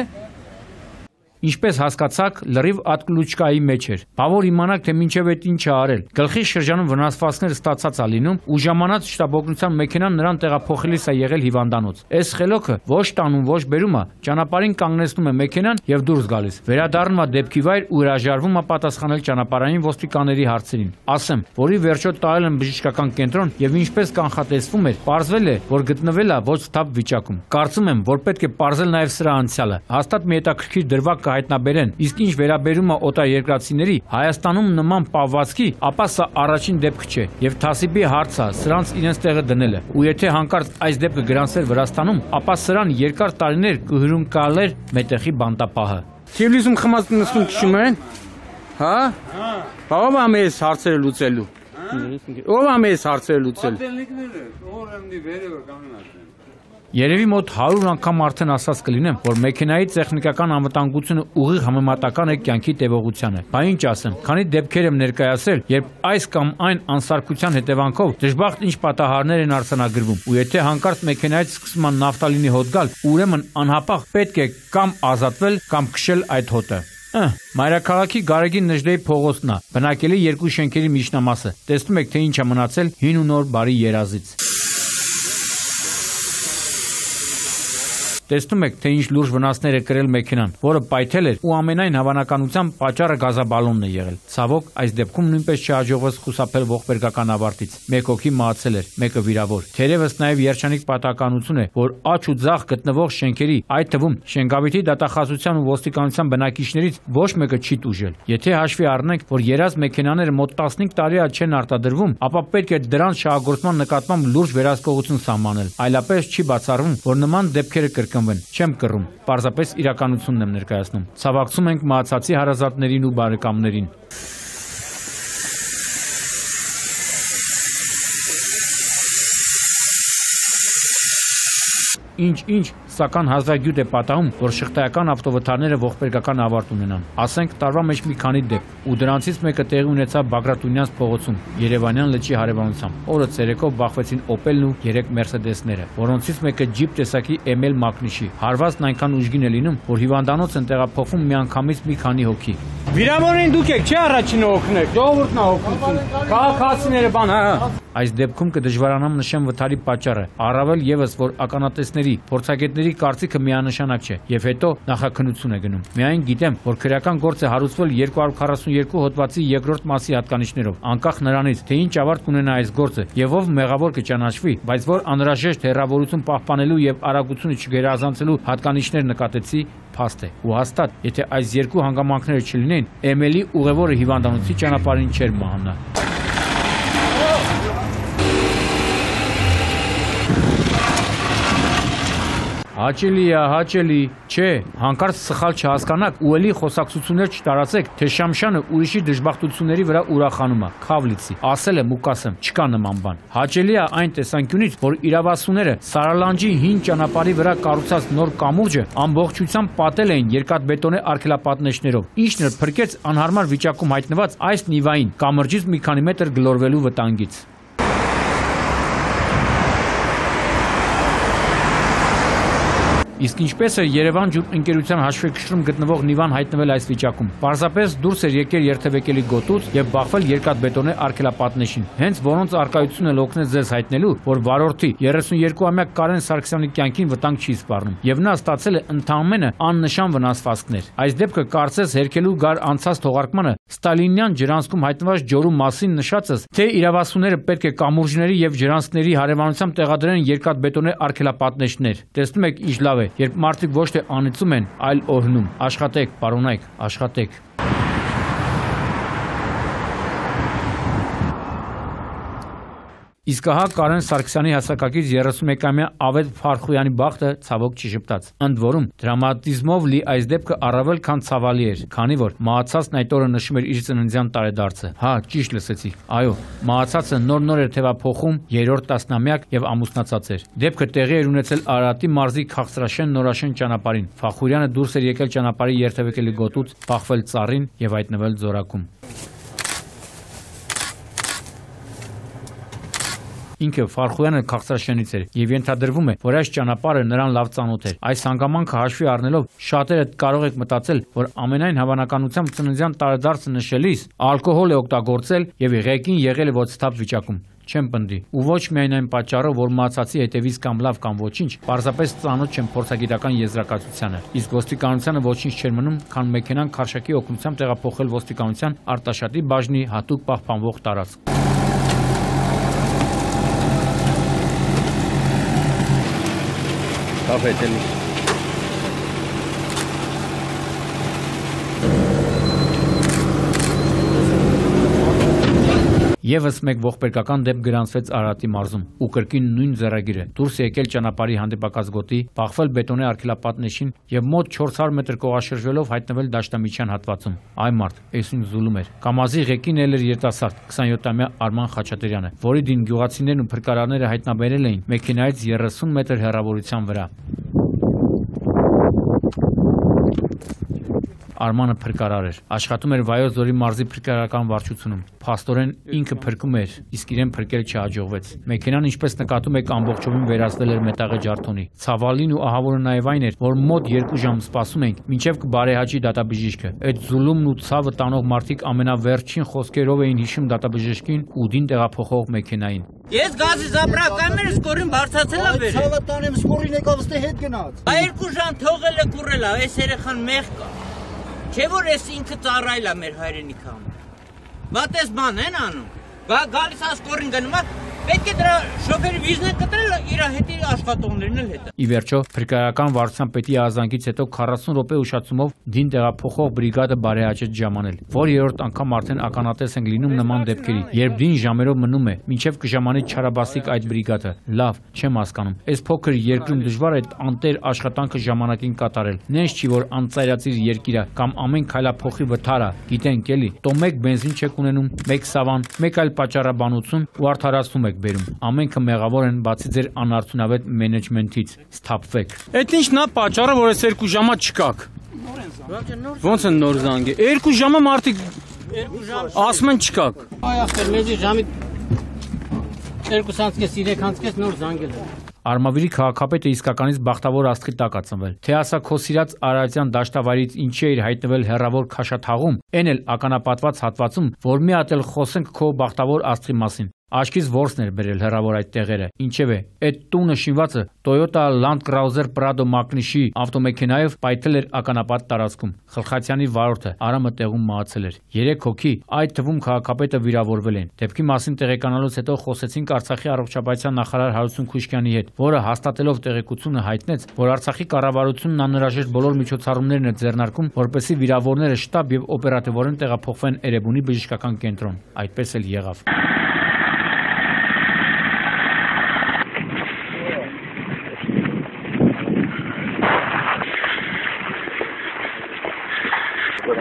Ինչպես հասկացաք, լրիվ ատկլուչկայի մեջ էր։ Բավոր իմանաք, թե մինչև այդ ինչ է արել։ Գլխի շրջանում վնասվածքներ ստացած է լինում ու ժամանած շտաբօգնության մեքենան նրան տեղափոխելիս է եղել հիվանդանոց։ Այս խելոքը ոչ տանում, ոչ բերում է, ճանապարհին կանգնեցնում է մեքենան եւ դուրս գալիս։ Վերադառնում է դեպքի վայր ու հրաժարվում է պատասխանել ճանապարհային ոստիկանների հարցերին։ Ասեմ, որի վերջո տարել են բժշկական կենտրոն եւ ինչպես կանխատեսվում էր, պարզվել է, որ գտնվել է ոչ թափ վիճակում։ Կարծում եմ, որ պետք է պարզել նաեւ սրա անցյալը։ Հաստատ մի հետաքրքիր դրվագ հայտնաբերեն, իսկ ինչ վերաբերում է օտարերկրացիների Հայաստանում նման պահվածքի, ապա սա առաջին դեպքը չէ եւ թասիբի հարց է սրանց իրենց տեղը դնելը։ Ու եթե հանկարծ այս դեպքը գրանցեր Վրաստանում, ապա սրան երկար տարիներ կհյուրընկալեր մետեխի բանտապահը։ Թիվլիսում խմած նստում քշում են։ Հա։ Ո՞վ է մեզ հարցերը լուծելու։ Ո՞վ է մեզ հարցերը լուծել։ Երևի մոտ 100 անգամ արդեն ասած կլինեմ, որ մեքենայի տեխնիկական անվտանգությունը ուղիղ համեմատական է կյանքի տևողությանը։ Բա ինչ ասեմ, քանի դեպքեր եմ ներկայացրել, երբ այս կամ այն անսարքության հետևանքով դժբախտ ինչ պատահարներ են արձանագրվում, ու եթե հանկարծ մեքենայից սկսում է նավթալինի հոտ գալ, ուրեմն անհապաղ պետք է կամ ազատվել, կամ քշել այդ հոտը։ Մայրաքաղաքի Գարեգին Նժդեի փողոցն է, բնակելի երկու շենքերի միջնամասը։ Տեսնում եք, թե ինչ է մնացել հին ու նոր բարի երազից։ Տեսնում եք, թե ինչ լուրջ վնասներ է կրել մեքենան, որը պայթել էր ու ամենայն հավանականությամբ պատճառը գազաբալոնն է եղել։ Ցավոք, այս դեպքում նույնպես չհաջողվեց խուսափել ողբերգական ավարտից։ Մեկ հոգի մահացել էր, մեկը վիրավոր։ Թերևս նաև երջանիկ պատահականություն է, որ աջ ու ձախ գտնվող շենքերի, այդ թվում Շենգավիթի դատախազության ու ոստիկանության բնակիչներից ոչ մեկը չի տուժել։ Եթե հաշվի առնենք, որ երազ մեքենաները մոտ 15 տարի չեն արտադրվում, ապա պետք է դրանց շահագործման նկատմամբ լուրջ վերահսկողություն սահմանել։ Այլապես չի բացառվում, որ նման դեպքերը կրկնվեն։ Չեմ կռում, պարզապես իրականությունն եմ ներկայացնում։ Ցավակցում ենք մահացածի հարազատներին ու բարեկամներին։ Ինչ, սակայն հազվագյուտ է պատահում, որ շղթայական ավտովթարները ողբերգական ավարտ ունենան։ Ասենք տարվա մեջ մի քանի դեպք, ու դրանցից մեկը տեղի ունեցավ Բագրատունյանց փողոցում, Երևանյան լճի հարևանությամբ։ Օրը ցերեկով բախվեցին Opel-ն ու 3 Mercedes-ները, որոնցից մեկը Jeep տեսակի ML Mach-նիշի։ Հարվածն այնքան ուժգին է լինում, որ հիվանդանոց են տեղափոխում միանգամից մի քանի հոգի։ Վիրավորին դուք եք, չի առաջինը օգնեք, ժողովուրդն է օգնություն։ Քաղաքացիները բան, հա։ Այս դեպքում կդժվարանամ նշեմ վթարի պատճառը, առավել եւս, որ ականատեսների, փորձագետների կարծիքը միանշանակ չէ, եւ հետո նախաքննություն է գնում։ Միայն գիտեմ, որ քրեական գործ է հարուցվել 242 հոդվածի երկրորդ մասի հատկանիշներով, անկախ նրանից, թե ինչ ավարտ կունենա այս գործը եւ ով մեղավոր կճանաչվի, բայց որ անհրաժեշտ հեռավորություն պահպանելու եւ արագությունը չգերազանցելու հատկանիշներ նկատեցի, փաստ է։ Ու հաստատ, եթե այս երկու հանգամանքները չլինեին, Էմելի ուղևորը հիվանդանոցի ճանապարհին չէր մահանա։ Հաճելի, չէ, հանկարծ սխալ չհասկանաք ու էլի խոսակցություններ չտարածեք, թե Շամշյանը ուրիշի դժբախտությունների վրա ուրախանում է, քավլիցի, ասել եմ ու կասեմ, չկա նման բան։ Հաճելի է այն տեսանկյունից, որ իրավասուները Սարալանջի հին ճանապարհի վրա կառուցած նոր կամուրջը ամբողջությամբ պատել էին երկաթբետոնե արգելապատնեշներով, ինչն էլ փրկեց անհարմար վիճակում հայտնված այս նիվային կամրջից մի քանի մետր գլորվելու վտանգից։ Իսկ ինչպես է Երևան ջուր ընկերության հաշվեկշռում գտնվող Նիվան հայտնվել այս վիճակում։ Պարզապես դուրս էր եկել երթևեկելի գոտուց եւ բախվել երկաթբետոնե արգելապատնեշին, հենց որոնց արկայությունն էլ օգնեց ձեզ հայտնելու, որ վարորդի 32-ամյա Կարեն Սարգսյանի կյանքին վտանգ չի սպառնում, եւ նա ստացել է ընդամենը աննշան վնասվածքներ։ Այս դեպքը կարծես հերքելու գար անցած թողարկմանը Ստալինյան ջրանցքում հայտնված ջորու մասին նշածս, թե իրավասուները պետք է կամուրջների եւ ջրանցքների հարևանությամբ տեղադրեն երկաթբետոնե արգելապատնեշներ։ Տեսնում եք, ինչ լավ է, երբ մարդիկ ոչ թե անիծում են, այլ օրհնում։ Աշխատեք, պարոնայք, աշխատեք։ Իսկ ահա Կարեն Սարգսյանի հասակակից 31-ամյա Ավետ Ֆարխոյանի բախտը ցավոք չժպտաց։ Ընդ որում, դրամատիզմով լի այս դեպքը առավել քան ցավալի էր, քանի որ մահացածն այդ օրը նշում էր իր ծննդյան տարեդարձը։ Հա, ճիշտ լսեցիք։ Այո, մահացածը նոր էր թևափոխում 3-րդ տասնամյակ եւ ամուսնացած էր։ Դեպքը տեղի էր ունեցել Արարատի մարզի Քաղցրաշեն Նորաշեն ճանապարհին։ Ֆախուրյանը դուրս էր եկել ճանապարհի երթևեկելի գոտուց, բախվել ծառին եւ հայտնվել ձորակում։ Ինքը Ֆարխոյանը Քաղցրաշենից էր եւ ենթադրվում է, որ այս ճանապարհը նրան լավ ծանոթ էր։ Այս հանգամանքը հաշվի առնելով, շատերը կարող եք մտածել, որ ամենայն հավանականությամբ ծննդյան տարեդարձը նշելիս ալկոհոլ է օգտագործել եւ ղեկին եղել է ոչթափ վիճակում։ Չեմ պնդի, ու ոչ միայն այն պատճառով, որ մահացածի հետևից կամ լավ կամ ոչինչ, պարզապես ծանոթ չեմ փորձագիտական եզրակացությանը։ Իսկ ոստիկանությանը ոչինչ չէր մնում, քան մեքենան քարշակի օգնությամբ տեղափոխել ոստիկանության արտաշատի բաժնի հատուկ պահպանվող տարածք։ Կապետելի։ Եվս մեկ ողբերգական դեպք գրանցվեց Արարատի մարզում ու կրկին նույն ձեռագիրը։ Դուրս եկել ճանապարհի հանդիպակաց գոտի, բախվել բետոնե արգելապատնեշին եւ մոտ 400 մետր կողաշրջվելով հայտնվել դաշտամիջյան հատվածում։ Այ մարդ, այսինքն զուլում էր։ Կամազի ղեկին էլ էր երիտասարդ 27-ամյա Արման Խաչատրյանը, որի դին գյուղացիներն ու փրկարարները հայտնաբերել էին մեքենայից 30 մետր հեռավորության վրա։ Արմանը փրկարար էր։ Աշխատում էր Վայոց ձորի մարզի փրկարարական վարչությունում։ Փաստորեն ինքը փրկում էր, իսկ իրեն փրկել չհաջողվեց։ Մեքենան ինչպես նկատում եք ամբողջովին վերածվել էր մետաղե ջարդոնի։ Ցավալին ու ահավորը նաև այն էր, որ մոտ 2 ժամ սպասում ենք, մինչև կբարեհաճի դատաբժիշկը։ Այդ զուլումն ու ցավը տանող մարդիկ ամենավերջին խոսքերով էին հիշում դատաբժիշկին ու դին տեղափոխող մեքենային։ Ես գազի զապրականներ սկորին բարձացել եմ վերել։ Ցավը տանեմ սկորին եկավ ստե հետ գնաց։ 2 ժամ թողել է կուրել է, այս երեխան մեղ կա։ Չէ որ ես ինքը ծառայել է մեր հայրենիքը։ Բատես բան են անում։ Գալիս ասկորին գնում է, պետք է դրա շոֆերի վիզնեն կտրել իր հետի աշխատողներն էլ հետը։ Ի վերջո, փրկարարական վարչության պետի ազանգից հետո 40 րոպե ուշացումով դին տեղափոխող բրիգադը բարեհաճեց ժամանել, որ երրորդ անգամ արդեն ականատես ենք լինում նման դեպքերի, երբ դին ժամերով մնում է, մինչև կժամանի չարաբաստիկ այդ բրիգադը։ Լավ, չեմ հասկանում։ Այս փոքր երկրում դժվար է անտեր աշխատանքը ժամանակին կատարել։ Նենց չի որ անծայրածիր երկիրա կամ ամեն քայլափոխի վթարա, գիտենք էլի, տո մեկ բենզին չեք ունենում, մեկ սավան, մեկ այլ պատճառաբանություն ու արդարացում եք բերում։ Ամենքը մեղավոր են բացի ձեր անարդյունավետ մենեջմենթից։ Սթափվեք։ Այդ ինչն է պատճառը, որ այս 2 ժամա չկաք։ Ոնց են նոր զանգել։ 2 ժամը մարդիկ ասում են չկաք։ Այ ախր մեզի ժամի 2:30-3:30 նոր զանգել է։ Արմավիրի քաղաքապետը իսկականից բախտավոր աստղի տակ է ծնվել։ Թե ասա քո սիրած Արարատյան դաշտավայրից ինչի էր հայտնվել հերրավոր քաշաթաղում, այն էլ ականապատված հատվածում, որ մի հատ էլ խոսենք քո բախտավոր աստղի մասին։ Աչքից ворսն էր բերել հերավոր այդ տեղերը։ Ինչևէ, այդ տունը շինվածը Toyota Land Cruiser Prado Magnishi ավտոմեքենայով պայթել էր ականապատ տարածքում։ Խլխացյանի վարորդը Արամը տեղում մահացել էր։ 3 հոգի, այդ թվում քաղաքապետը վիրավորվել են։ Դեպքի մասին տեղեկանալուց հետո խոսեցինք Արցախի առողջապահության նախարար Հարություն Քուշկյանի հետ, որը հաստատելով տեղեկությունը հայտնեց, որ Արցախի կառավարությունն անհրաժեշտ բոլոր միջոցառումներն է ձեռնարկում, որպեսզի վիրավորները շտաբ եւ օպերատիվորեն տեղափոխվեն Էրեբունի բժշկական կենտրոն։ Այդպես էլ եղավ։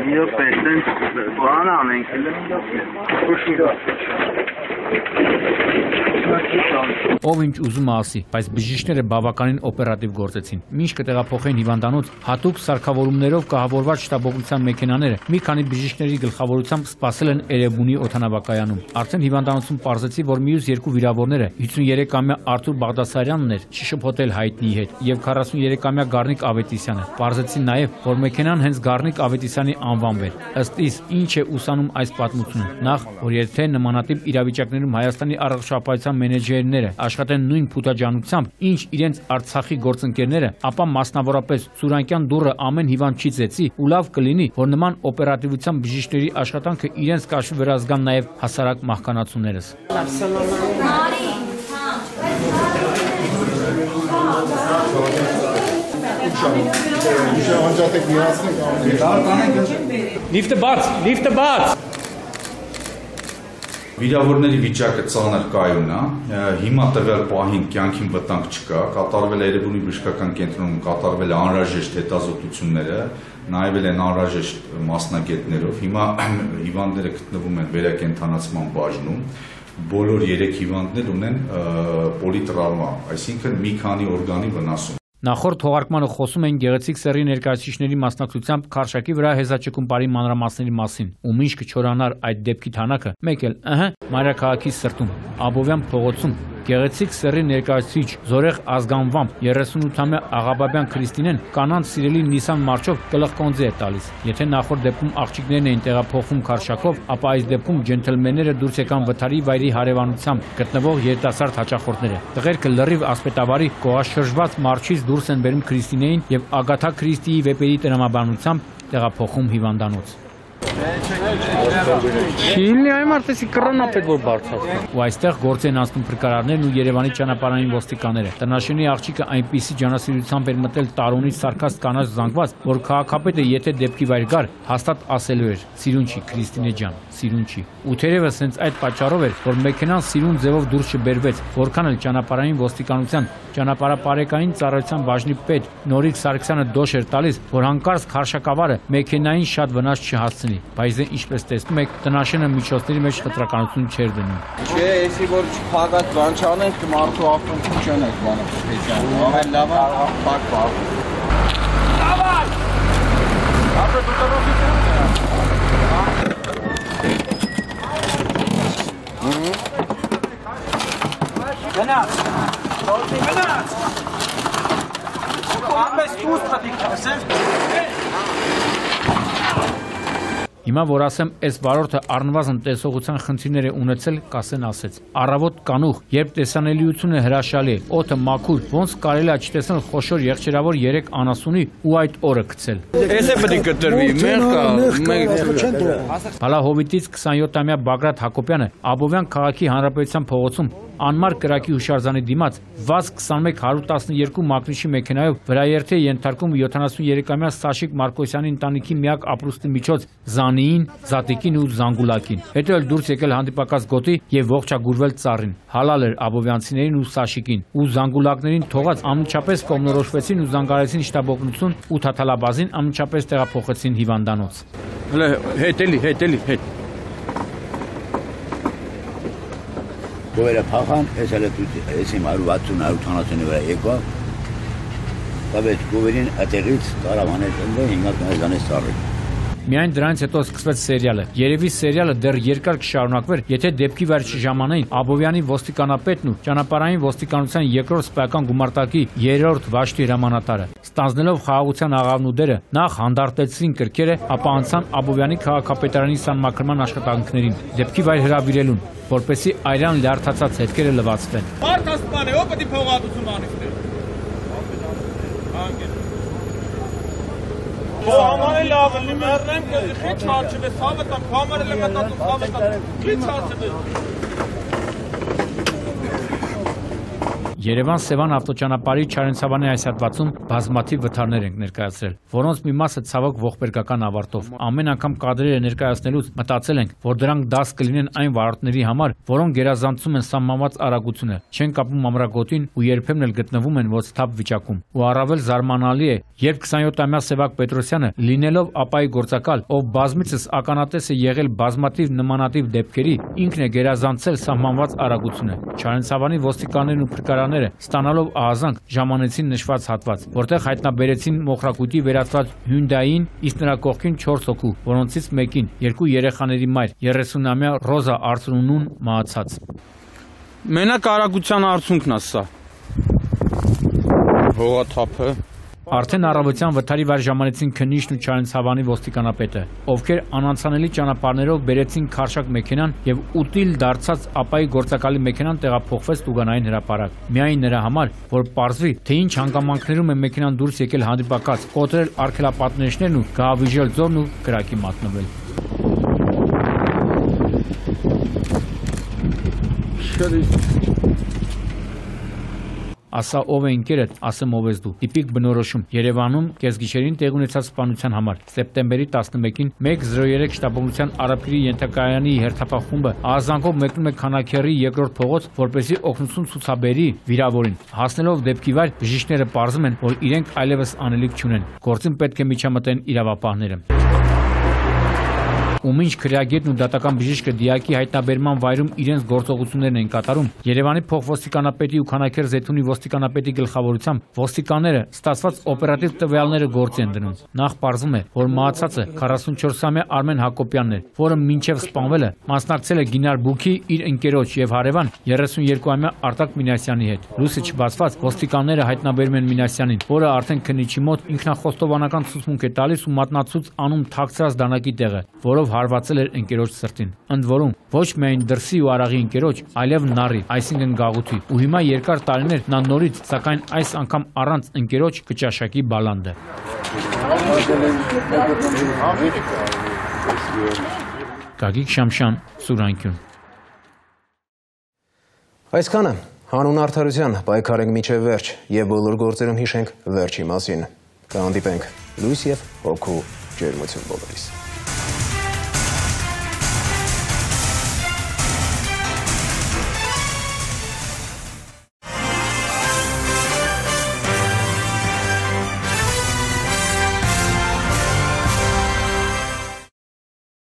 Io penso banalmente Ով ինչ ուզում է ասի, բայց բժիշկները բավականին օպերատիվ գործեցին։ Մինչ կտեղափոխեն հիվանդանոց, հատուկ սարքավորումներով կահավորված շտաբօգնության մեքենաները մի քանի բժիշկների գլխավորությամբ սպասել են Էրեբունի օդանավակայանում։ Արդեն հիվանդանոցում պարզեցի, որ մյուս 2 վիրավորները 53-ամյա Արթուր Բաղդասարյանն էր, շշփոթել հայտնիի հետ, եւ 43-ամյա Գառնիկ Ավետիսյանը։ Պարզեցի նաեւ, որ մեքենան հենց Գառնիկ Ավետիսյանի անվանվ էր։ Ըստ իս, ինչ է ուսանում այս պատմությունը։ Նախ, որ եթե նմանատիպ իրավիճակներում Հայաստանի առողջապահության մենեջերները աշխատեն նույն փութաջանությամբ, ինչ իրենց Արցախի գործընկերները, ապա մասնավորապես Սուրանկյան դուռը ամեն հիվանդ չի ծեծի ու լավ կլինի, որ նման օպերատիվության բժիշկների աշխատանքը իրենց կաշվի վրա զգան նաև հասարակ մահկանացուներս։ Լիֆտը բաց։ Վիրավորների վիճակը ծանր կայուն է, հիմա տվյալ պահին կյանքին վտանգ չկա, կատարվել է Էրեբունի բժշկական կենտրոնում, կատարվել է անհրաժեշտ հետազոտությունները, նայվել են անհրաժեշտ մասնագետներով, հիմա հիվանդները գտնվում են վերակենդանացման բաժնում, բոլոր 3 հիվանդներ ունեն պոլիտրավմա, այսինքն մի քանի օրգանի վնասում։ Նախորդ թողարկմանը խոսում էին գեղեցիկ սեռի ներկայացուցիչների մասնակցությամբ Քարշակի վրա հեզաճկումպարի մանրամասների մասին, ու մինչ կչորանար այդ դեպքի թանակը, մեկ էլ մայրաքաղաքի սրտում, Աբովյան փողոցում, գեղեցիկ սեռի ներկայացուցիչ Զորեղ Ազգանվամբ 38-ամյա Աղաբաբյան Քրիստինեն կանանց սիրելի Նիսան մարչով գլխկոնձի է տալիս։ Եթե նախորդ դեպքում աղջիկներն էին տեղափոխվում Քարշակով, ապա այս դեպքում ջենթլմենները դուրս եկան վթարի վայրի հարևանությամբ գտնվող երիտասարդ հաճախորդները։ Տղերքը լրիվ ասպետավարի կողաշրջված մարչից դուրս են բերում Քրիստինեին եւ Ագաթա Քրիստիի վեպերի տրամաբանությամբ տեղափոխում հիվանդանոց։ Շիլնի այ մարդեսի կրոնապետ որ բարձրացնում։ Ու այստեղ գործ են անցնում փրկարարներն ու Երևանի ճանապարհային ոստիկանները։ Տնաշենի աղջիկը այնպիսի ջանասիրությամբ էր մտել տարոնի սարքած կանաչ զանգված, որ քաղաքապետը եթե դեպքի վայր գար, հաստատ ասելու էր. «Սիրուն չի, Քրիստինե ջան, սիրուն չի»։ Ու թերևս հենց այդ պատճառով էր, որ մեքենան սիրուն ձևով դուրս չբերվեց, որքան էլ ճանապարհային ոստիկանության ճանապարհապարեկային ծառայության բաժնի պետ Նորիկ Սարգսյանը դոշ էր տալիս, որ հանկարծ Քարշակավարը մեքենային շատ վնաս չհասցնի, բայց դե ինչպես տեսնում եք, տնաշենը միջոցների մեջ խտրականություն չէր դնում։ Չէ, էսի որ չփակած բան չանենք, մարդու ապրում չանենք բանը սպեցիալ։ Ամեն լավը փակ բաղ։ Հիմա որ ասեմ, այս վարորդը առնվազն տեսողության խնդիրներ է ունեցել, կասեն ասեց։ Առավոտ կանուխ, երբ տեսանելիությունը հրաշալի է, օդը մաքուր, ոնց կարելի է չտեսնել խոշոր եղջերավոր 3 անասունի ու այդ օրը գցել։ Էս է պետք է կտրվի, Հալա Հովիտից 27-ամյա Բագրատ Հակոբյանը Աբովյան քաղաքի Հանրապետության փողոցում անմար կրակի հուշարձանի դիմաց վազ 21-112 մակնիշի մեքենայով վրաերթի է ենթարկում 73-ամյա Սաշիկ Մարկոսյանի ընտանիքի միակ ապրուստի միջոց Զանիին, Զատիկին ու Զանգուլակին։ Հետո էլ դուրս եկել հանդիպակաց գոտի եւ ողջագուրվել ծառին։ Հալալ էր Աբովյանցիներին ու Սաշիկին ու Զանգուլակներին թողած անմիջապես կողմնորոշվեցին ու զանգարեցին շտաբօգնություն ու Թաթալաբազին անմիջապես տեղափոխեցին հիվանդանոց։ Հետ։ Գովերը փախան, ես հələ ես իմ 160-170-ի վրա եկա, տավետ գովերին ատեղից կարավանել ընդ հիմա կնազանես ծառին։ Միայն դրանից հետո սկսվեց սերիալը։ Երևի սերիալը դեռ երկար կշարունակվեր, եթե դեպքի վայր չժամանային Աբովյանի ոստիկանապետն ու ճանապարհային ոստիկանության երկրորդ սպայական գումարտակի 3-րդ Վաշտի հրամանատարը։ Ստանձնելով խաղաղության աղավն ու դերը, նախ հանդարտեցին կրքերը, ապա անցան Աբովյանի քաղաքապետարանի սանմակրման աշխատանքներին, դեպքի վայր հրավիրելուն, որպեսզի այրան լյարդացած հետքերը լվացվեն։ Մարդ ասպան է, ով պետք է փողադություն անիստի։ Համարը լավ է, մեռնեմ կզի խիչ հարչիվ է, սավը տամ, համարը լմետատում, սավը տամ, խիչ հարչիվ է։ Երևան-Սևան ավտոճանապարհի Չարենցավանի այս հատվածում բազմաթիվ վթարներ ենք ներկայացրել, որոնց մի մասը ցավոք ողբերգական ավարտով։ Ամեն անգամ կադրերը ներկայացնելուց մտածել ենք, որ դրանք դաս կլինեն այն վարորդների համար, որոնք գերազանցում են սահմանված արագությունը, չեն կապում ամրագոտին ու երբեմն էլ գտնվում են ոստափ վիճակում։ Ու առավել զարմանալի է, երբ 27-ամյա Սևակ Պետրոսյանը, լինելով ապայի գործակալ, ով բազմիցս ականատես է եղել բազմաթիվ նմանատիպ դեպքերի, ինքն է գերազանցել սահմանված արագությունը։ Չարենցավանի ոստիկաններն ու փրկարանները ստանալով ահազանգ ժամանեցին նշված հատված, որտեղ հայտնաբերեցին մոխրակույտի վերածված Hyundai-ին, իսկ նրա կողքին 4 հոգու, որոնցից մեկին 2 երեխաների մայր 30-ամյա Ռոզա Արծրունուն մահացած։ Մենակ արագության արդյունքն է սա։ Հողաթափը Արդեն առավոտյան վթարի վայր ժամանեցին քննիչն ու Չարենցավանի ոստիկանապետը, ովքեր անանցանելի ճանապարհներով բերեցին քարշակ մեքենան եւ ուտիլ դարձած ապայի գործակալի մեքենան տեղափոխվեց Տուգանային հրապարակ։ Միայն նրա համար, որ պարզվի, թե ինչ հանգամանքներում է մեքենան դուրս եկել հանդիպակաց, կոտրել արգելապատնեշներն ու գահավիժել ձորն ու կրակի մատնվել։ Ասա ով է ընկերդ, ասեմ ով ես դու։ Տիպիկ բնորոշում Երևանում կեսգիշերին տեղ ունեցած սպանության համար սեպտեմբերի 11-ին 103 շտաբօգնության Արաբկիրի ենթակայանի հերթապահ ահազանգով մեկնում է Քանաքեռի երկրորդ փողոց, որպեսզի օգնություն ցուցաբերի վիրավորին։ Հասնելով դեպքի վայր, բժիշկները պարզում են, որ իրենք այլևս անելիք չունեն։ Գործին պետք է միջամտեն իրավապահները։ Ու մինչ քրեագետն ու դատական բժիշկը դիակի հայտնաբերման վայրում իրենց գործողություններն են կատարում, Երևանի փոխոստիկանապետի ու Քանաքեռ Զեյթունի ոստիկանապետի գլխավորությամբ ոստիկանները ստացված օպերատիվ տվյալները գործի են դնում։ Նախ պարզվում է, որ մահացածը 44-ամյա Արմեն Հակոբյանն էր, որը մինչև սպանվելը մասնակցել է Գինար Բուքի իր ընկերոջ եւ հարևան 32-ամյա Արտակ Մինասյանի հետ։ Լույսը չբացված ոստիկանները հայտնաբերում են Մինասյանին, որը արդեն քննիչի մոտ ինքնախոստովանական ցուցմունք է տալիս ու մատնացուց անում թաքցրած դանակի տեղը, որով հարվածել էր ընկերոջ սրտին։ Ընդ որում, ոչ միայն դրսի ու արաղի ընկերոջ, այլև նարի, այսինքն գաղութի, ու հիմա երկար տարիներ նա նորից, սակայն այս անգամ առանց ընկերոջ կճաշակի բալանդը։ Գագիկ Շամշյան, Սուրանկյուն։ Այսքանը հանուն արդարության պայքարենք մինչև վերջ եւ բոլոր գործերում հիշենք վերջի մասին։ Կհանդիպենք լույս եւ հոգու ջերմություն բոլորիս։